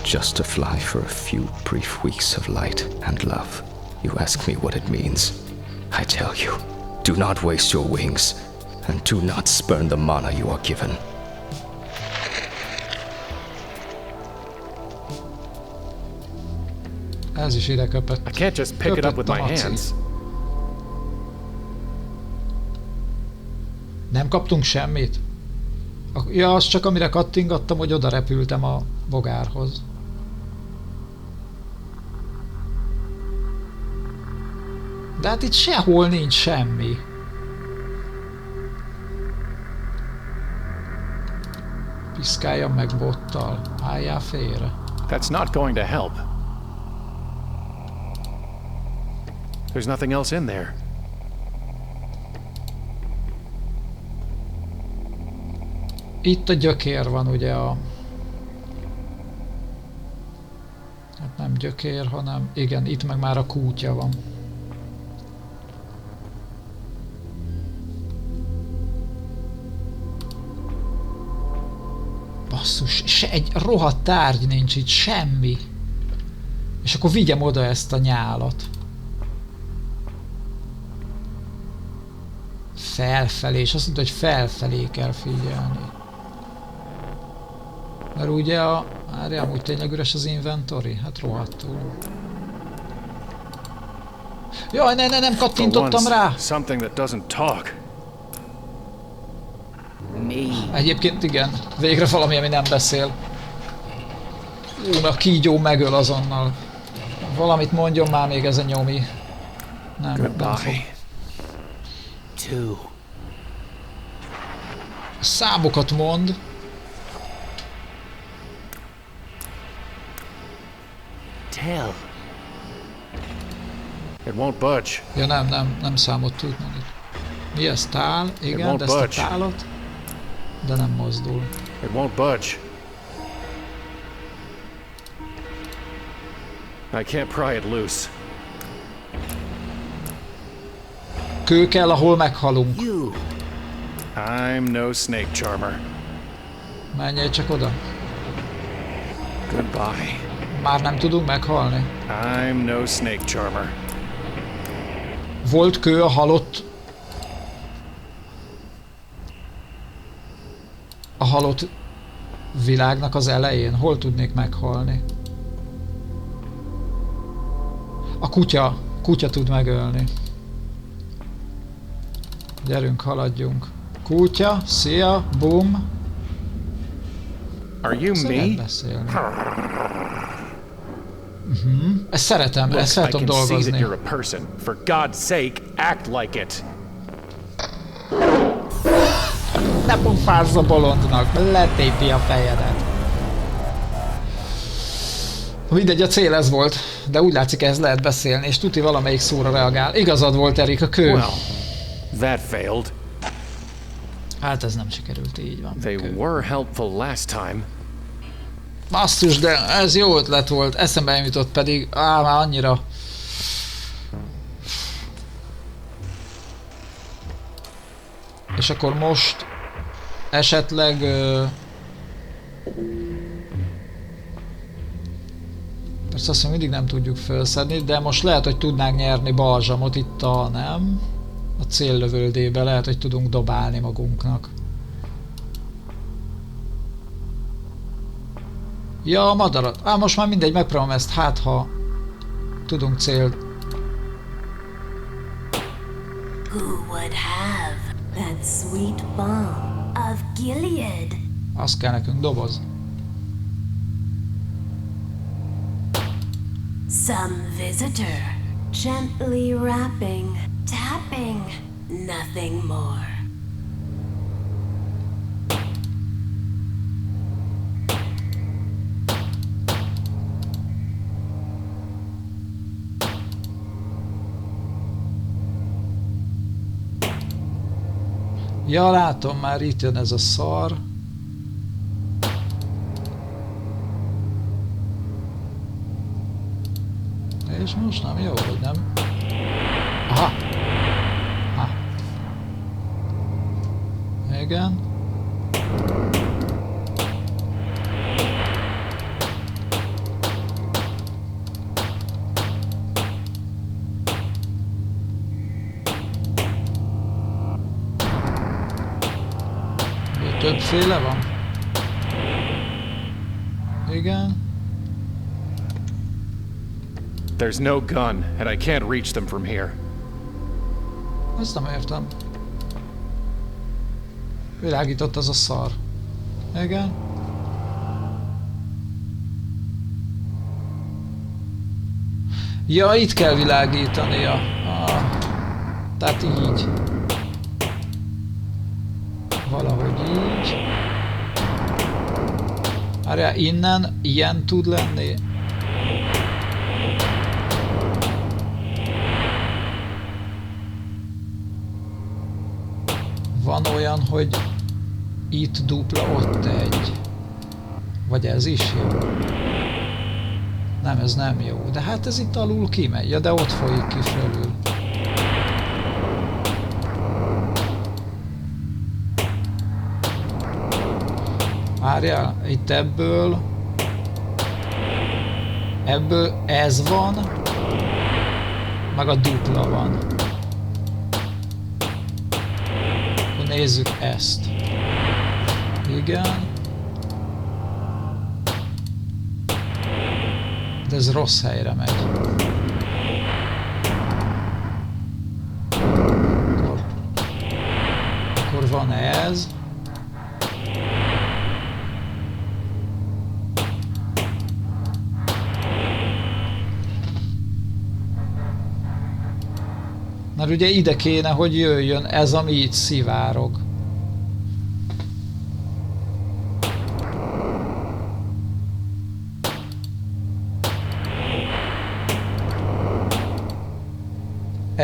[SPEAKER 14] just to fly for a few brief weeks of light and love. You ask me what it means. I tell you, do not waste your wings, and do not spurn the mana you are given.
[SPEAKER 1] Ez is ide köpött.
[SPEAKER 13] I can't just pick it up with my hands.
[SPEAKER 1] Nem kaptunk semmit? Ja, az csak amire kattingattam, hogy oda repültem a bogárhoz. De hát itt sehol nincs semmi. Piszkáljam meg bottal. Álljál félre.
[SPEAKER 13] That's not going to help. There's nothing else in there.
[SPEAKER 1] Itt a gyökér van, ugye a... Hát nem gyökér, hanem... Igen, itt meg már a kútja van. Basszus, se egy rohadt tárgy nincs itt, semmi. És akkor vigyem oda ezt a nyálat. Felfelé, és azt mondta, hogy felfelé kell figyelni. Mert ugye a... Várjál, úgy tényleg üres az inventory? Hát rohadtul. Jaj, nem kattintottam rá!
[SPEAKER 13] Something that doesn't talk.
[SPEAKER 1] Egyébként igen, végre valami, ami nem beszél. A kígyó megöl azonnal. Valamit mondjon már még ez a nyomi. Nem fog. Számokat mond.
[SPEAKER 12] Tell.
[SPEAKER 13] It won't budge.
[SPEAKER 1] Ja nem számot tud mondani. Mi ez? Tál? Igen, de ezt a tálat. De nem mozdul.
[SPEAKER 13] It won't budge. I can't pry it loose.
[SPEAKER 1] Kő kell, ahol meghalunk.
[SPEAKER 13] I'm no snake charmer.
[SPEAKER 1] Menjél csak oda.
[SPEAKER 13] Goodbye.
[SPEAKER 1] Már nem tudunk meghalni.
[SPEAKER 13] I'm no snake charmer.
[SPEAKER 1] Volt kő a halott... A halott világnak az elején? Hol tudnék meghalni? A kutya tud megölni. Gyerünk, haladjunk. Kutya, szia, bum.
[SPEAKER 13] Are you me?
[SPEAKER 1] Ezt szeretem, ezt fel tudom dolgozni.
[SPEAKER 13] You're a person. For God's sake, act like it.
[SPEAKER 1] Ne pofázz a bolondnak, letépi a fejedet. Mindegy, a cél ez volt, de úgy látszik, ez lehet beszélni, és tuti valamelyik szóra reagál. Igazad volt, Erik, a kő.
[SPEAKER 13] Well, that failed.
[SPEAKER 1] Hát ez nem sikerült, így van.
[SPEAKER 13] They were helpful last time.
[SPEAKER 1] Basszus, de ez jó ötlet volt, eszembe nem jutott pedig, már annyira. És akkor most esetleg... Persze azt mindig nem tudjuk felszedni, de most lehet, hogy tudnánk nyerni balzsamot itt a, nem? A céllövöldébe lehet, hogy tudunk dobálni magunknak. Ja, a madarat. Most már mindegy, megpróbálom ezt, hát ha tudunk célt.
[SPEAKER 7] Who would have that sweet balm of Gilead?
[SPEAKER 1] Az kell nekünk, doboz.
[SPEAKER 7] Some visitor, gently rapping, tapping, nothing more.
[SPEAKER 1] Ja, látom, már itt jön ez a szar. És most nem jó, hogy nem? Aha! Ha. Igen. Többféle van? Igen.
[SPEAKER 13] There's no gun, and I can't reach them from here.
[SPEAKER 1] Ezt nem értem. Világított az a szar. Igen. Ja, itt kell világítania. Tehát így. Valahogy így. Várjál, innen ilyen tud lenni. Van olyan, hogy itt dupla, ott egy. Vagy ez is jó? Nem, ez nem jó. De hát ez itt alul kimegy. Ja, de ott folyik ki fölül. Várjál, itt ebből ez van, meg a dupla van. Akkor nézzük ezt. Igen. De ez rossz helyre megy. Akkor van ez. Mert ugye ide kéne, hogy jöjjön ez, ami itt szivárog.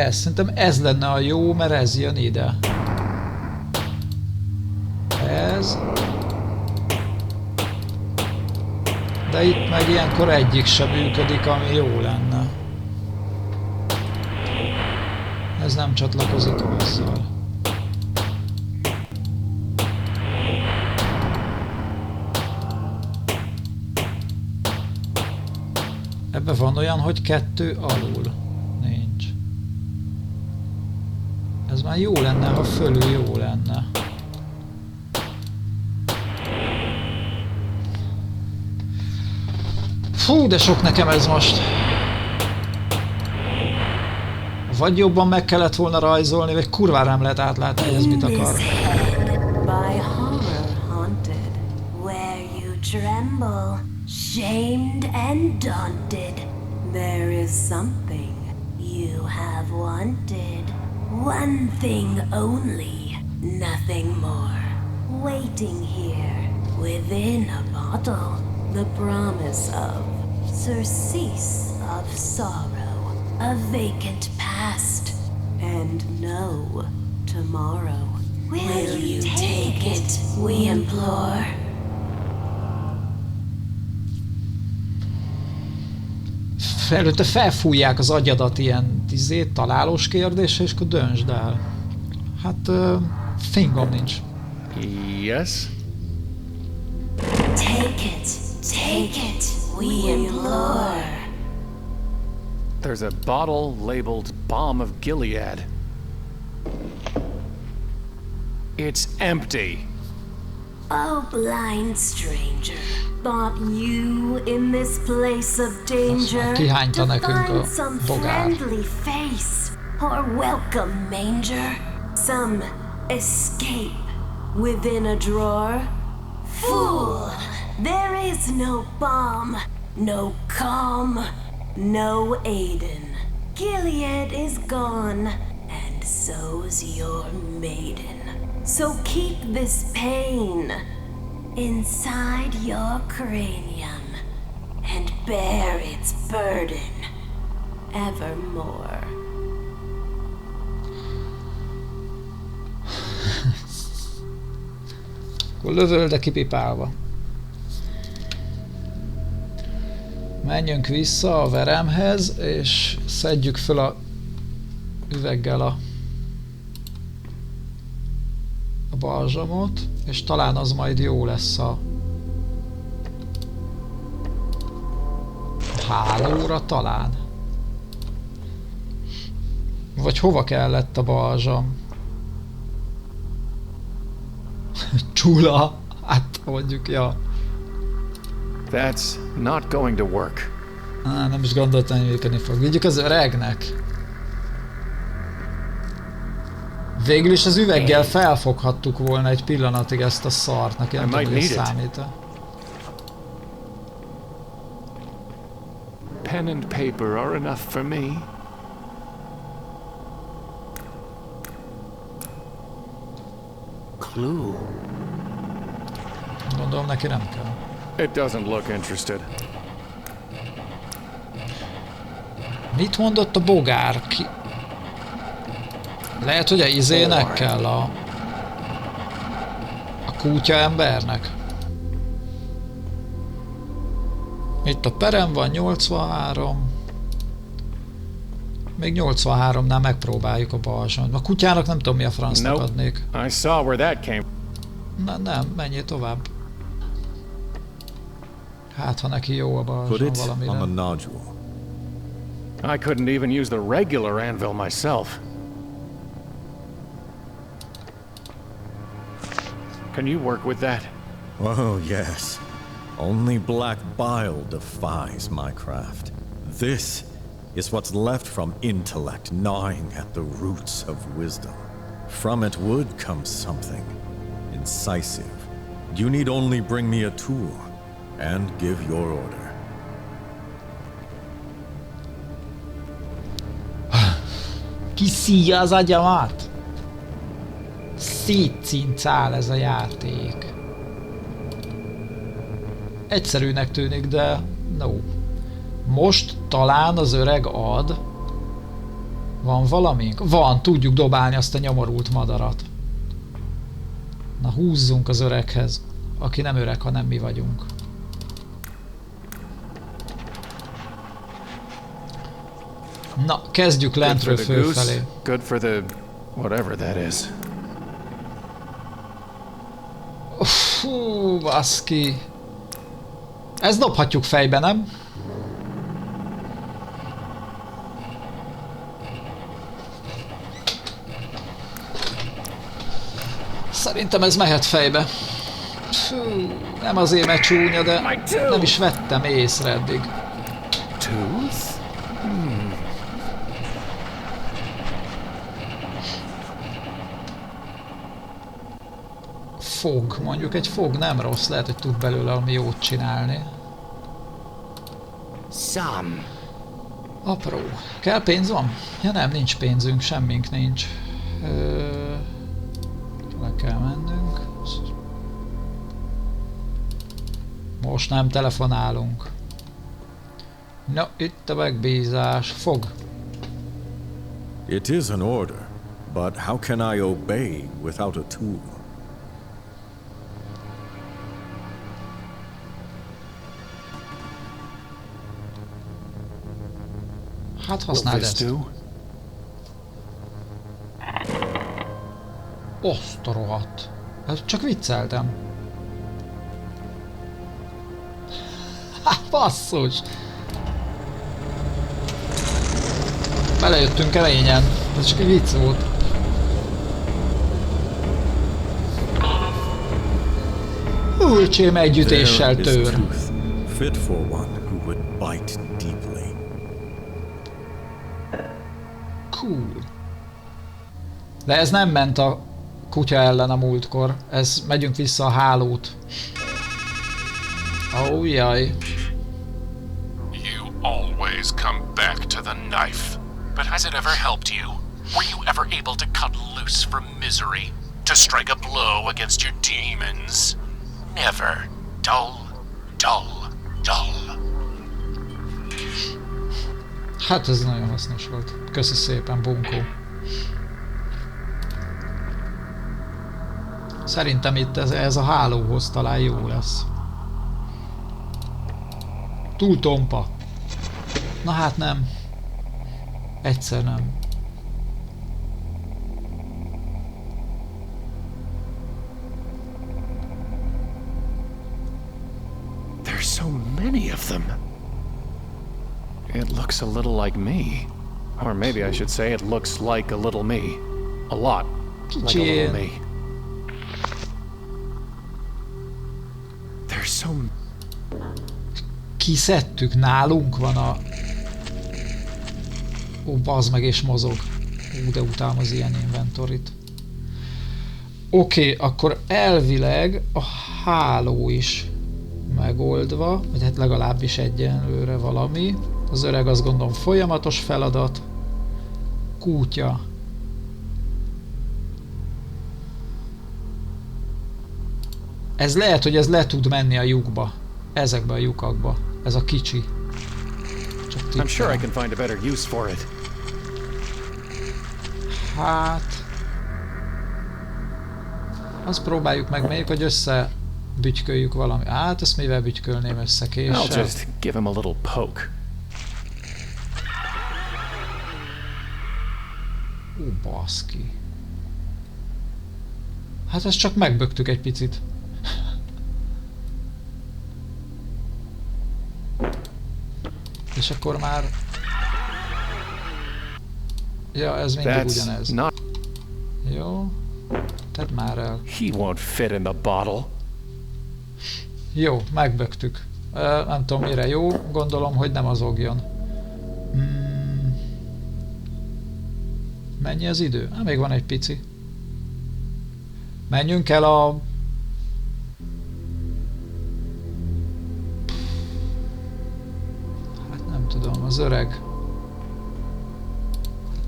[SPEAKER 1] Szerintem ez lenne a jó, mert ez jön ide. Ez. De itt meg ilyenkor egyik sem működik, ami jó lenne. Ez nem csatlakozik azzal. Ebben van olyan, hogy 2 alul. Nincs. Ez már jó lenne, ha fölül jó lenne. Fú, de sok nekem ez most. Vagy jobban meg kellett volna rajzolni, vagy kurvára nem lehet átlátni, hogy ez mit akar.
[SPEAKER 7] Shamed and daunted, there is something you have wanted. One thing only, nothing more. Waiting here, within a bottle, the promise of surcease of sorrow, a vacant past, and no tomorrow. Will you take it, we implore?
[SPEAKER 1] Előtte felfújják az agyadat ilyen találós kérdésre, és akkor döntsd el. Hát, fingom nincs.
[SPEAKER 13] Yes?
[SPEAKER 7] Take it, we implore.
[SPEAKER 13] There's a bottle labeled Balm of Gilead. It's empty.
[SPEAKER 7] Oh, blind stranger. Thought you in this place of danger to find some friendly face or welcome manger, some escape within a drawer. Fool, there is no balm, no calm, no Aiden. Gilead is gone, and so's your maiden. So keep this pain inside your cranium and bear its burden evermore.
[SPEAKER 1] Akkor lövöldre kipipálva. Menjünk vissza a veremhez, és szedjük föl a üveggel a balzsamot, és talán az majd jó lesz a hálóra talán. Vagy hova kellett a balzsam? Csula! Hát mondjuk, ja.
[SPEAKER 13] That's not going to work.
[SPEAKER 1] Nem is gondoltam, hogy működni fog. Vigyük az öregnek. Végül is az üveggel felfoghattuk volna egy pillanatig ezt a szart, neki nem tudom, hogy ez számít-e.
[SPEAKER 13] Pen and paper are enough for me.
[SPEAKER 9] Clue.
[SPEAKER 1] Gondolom neki nem kell.
[SPEAKER 13] It doesn't look interested.
[SPEAKER 1] Mit mondott a bogár? Ki... Lehet, hogy a izének kell a kutya embernek. Itt a perem van, 83. Még 83-nál megpróbáljuk a balzsont. A kutyának nem tudom, mi a francnak adnék.
[SPEAKER 13] I saw where that came.
[SPEAKER 1] Nem, menjél tovább. Hát, ha neki jó a balzson valamire.
[SPEAKER 13] I couldn't even use the regular anvil myself. Can you work with that?
[SPEAKER 10] Oh, yes. Only black bile defies my craft. This is what's left from intellect gnawing at the roots of wisdom. From it would come something incisive. You need only bring me a tool and give your order.
[SPEAKER 1] Kiszíja az agyamat! Szétcincál ez a játék. Egyszerűnek tűnik, de no. Most talán az öreg ad. Van valamink? Van, tudjuk dobálni azt a nyomorult madarat. Na húzzunk az öreghez. Aki nem öreg, hanem mi vagyunk. Na, kezdjük lentről fölfelé.
[SPEAKER 13] Good for the whatever that is.
[SPEAKER 1] Fú, baszki. Ezt dobhatjuk fejbe, nem? Szerintem ez mehet fejbe. Fú, nem azért, mert csúnya, de nem is vettem észre eddig.
[SPEAKER 13] Tooth?
[SPEAKER 1] Fog, mondjuk egy fog nem rossz, lehet, hogy tud belőle valami jót csinálni.
[SPEAKER 9] Some.
[SPEAKER 1] Apró. Kell pénz van? Ja nem, nincs pénzünk, semmink nincs. Le kell mennünk. Most nem telefonálunk. Na, itt a megbízás. Fog.
[SPEAKER 10] It is an order, but how can I obey without a tool?
[SPEAKER 1] Hát használd ezt. Azt a rohadt. Hát csak vicceltem. Hát basszus! Belejöttünk keményen. Ez csak egy vicc volt. Öcsém együttéssel tör.
[SPEAKER 10] Fit for one who would bite deeply.
[SPEAKER 1] Cool. De ez nem ment a kutya ellen a múltkor. Ez, megyünk vissza a hálót. Oh, jaj.
[SPEAKER 2] You always come back to the knife. But has it ever helped you? Were you ever able to cut loose from misery? To strike a blow against your demons? Never. Dull, dull, dull.
[SPEAKER 1] Hát ez nagyon hasznos volt. Köszi szépen, bunkó. Szerintem itt ez a hálóhoz talán jó lesz. Túl tompa. Na hát nem. Egyszer nem.
[SPEAKER 13] There's so many of them. It looks a little like me. Or maybe I should say it looks like a little me. A lot like a little me. There's so...
[SPEAKER 1] Kiszedtük, nálunk van a... Ó, bazd meg és mozog. Ó, de utálom az ilyen inventorit. Oké, akkor elvileg a háló is megoldva, vagy hát legalábbis egyenlőre valami. Az öreg azt gondolom folyamatos feladat. Kútya. Ez lehet, hogy ez le tud menni a lyukba. Ezekbe a lyukakba. Ez a kicsi.
[SPEAKER 13] I'm sure I can find a better use for it.
[SPEAKER 1] Hát... Azt próbáljuk meg még, hogy összebütyköljük valami. Hát ezt mivel bütykölném össze, késsel?
[SPEAKER 13] I'll just give him a little poke.
[SPEAKER 1] Baszki. Hát ezt csak megböktük egy picit. És akkor már... Ja, ez mindig ugyanez. Jó. Tedd már el.
[SPEAKER 13] He won't fit in the bottle.
[SPEAKER 1] Jó, megböktük. Nem tudom mire jó, gondolom, hogy nem azogjon. Mennyi az idő? Még van egy pici. Menjünk el a... Hát nem tudom, az öreg.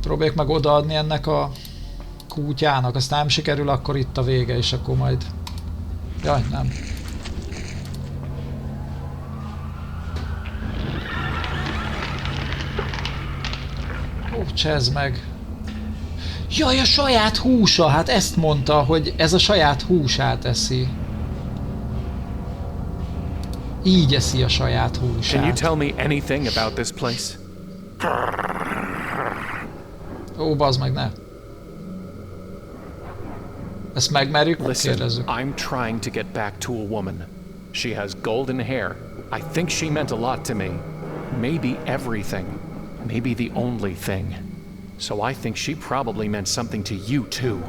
[SPEAKER 1] Próbáljuk meg odaadni ennek a kútyának, aztán nem sikerül, akkor itt a vége, és akkor majd... Jaj, nem. Ó, csezd meg. Jaj, a saját húsa! Hát ezt mondta, hogy ez a saját húsát eszi. Így eszi a saját húsát.
[SPEAKER 13] Can you tell me anything about this place?
[SPEAKER 1] Ó, bazd meg, ne. Ezt megmerjük?
[SPEAKER 13] Listen, I'm trying to get back to a woman. She has golden hair. I think she meant a lot to me. Maybe everything. Maybe the only thing. So I think she probably meant something to you too.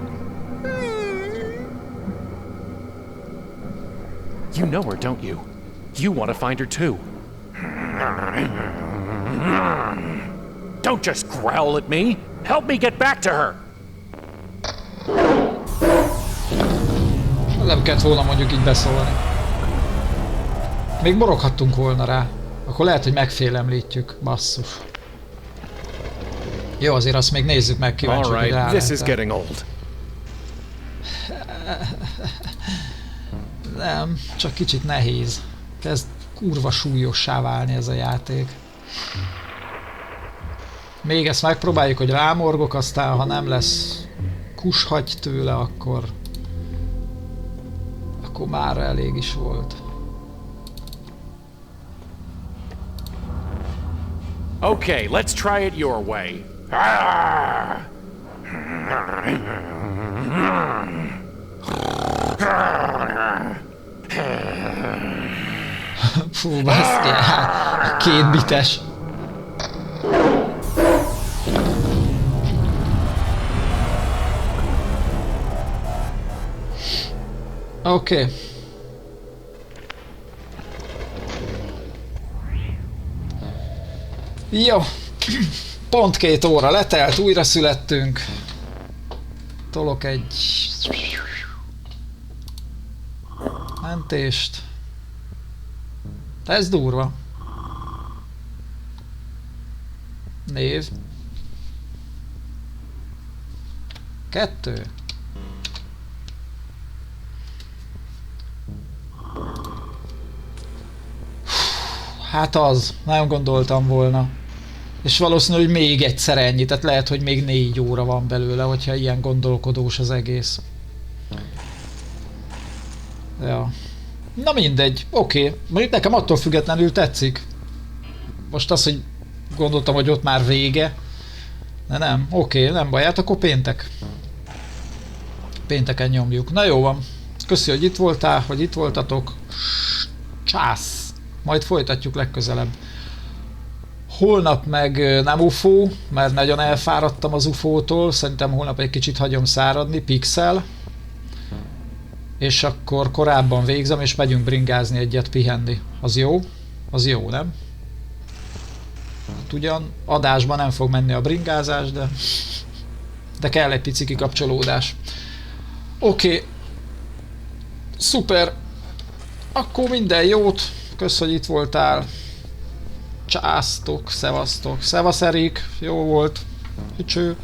[SPEAKER 13] You know her, don't you? You want to find her too. Don't just growl at me. Help me get back to her.
[SPEAKER 1] Nem kellett volna mondjuk így beszólni. Még moroghattunk volna rá. Akkor lehet, hogy megfélemlítjük. Basszus. Jó, azért azt még nézzük meg, kíváncsi, hogy rá
[SPEAKER 13] this is getting old.
[SPEAKER 1] Nem, csak kicsit nehéz. Kezd kurva súlyossá válni ez a játék. Még ezt megpróbáljuk, hogy rámorgok, aztán ha nem lesz kushagy tőle, akkor már elég is volt.
[SPEAKER 13] Okay, let's try it your way.
[SPEAKER 1] Fú, baszki, két bites. Oké. Jó. Pont 2 óra letelt, újra születtünk. Tolok egy mentést. Ez durva. Név. 2. Hát az, nem gondoltam volna. És valószínű, hogy még egyszer ennyi, tehát lehet, hogy még 4 óra van belőle, hogyha ilyen gondolkodós az egész. Ja. Na mindegy, oké. Mondjuk nekem attól függetlenül tetszik. Most az, hogy gondoltam, hogy ott már vége. De nem, oké, nem baj, hát akkor péntek. Pénteken nyomjuk. Na jó van. Köszi, hogy itt voltál, hogy itt voltatok. Csász. Majd folytatjuk legközelebb. Holnap meg nem UFO, mert nagyon elfáradtam az UFO-tól. Szerintem holnap egy kicsit hagyom száradni. Pixel. És akkor korábban végzem, és megyünk bringázni egyet, pihenni. Az jó? Az jó, nem? Hát ugyan adásban nem fog menni a bringázás, de kell egy pici kikapcsolódás. Oké. Szuper. Akkor minden jót. Kösz, hogy itt voltál. Császtok, szevasztok. Szevasz Erik. Jó volt. Cső.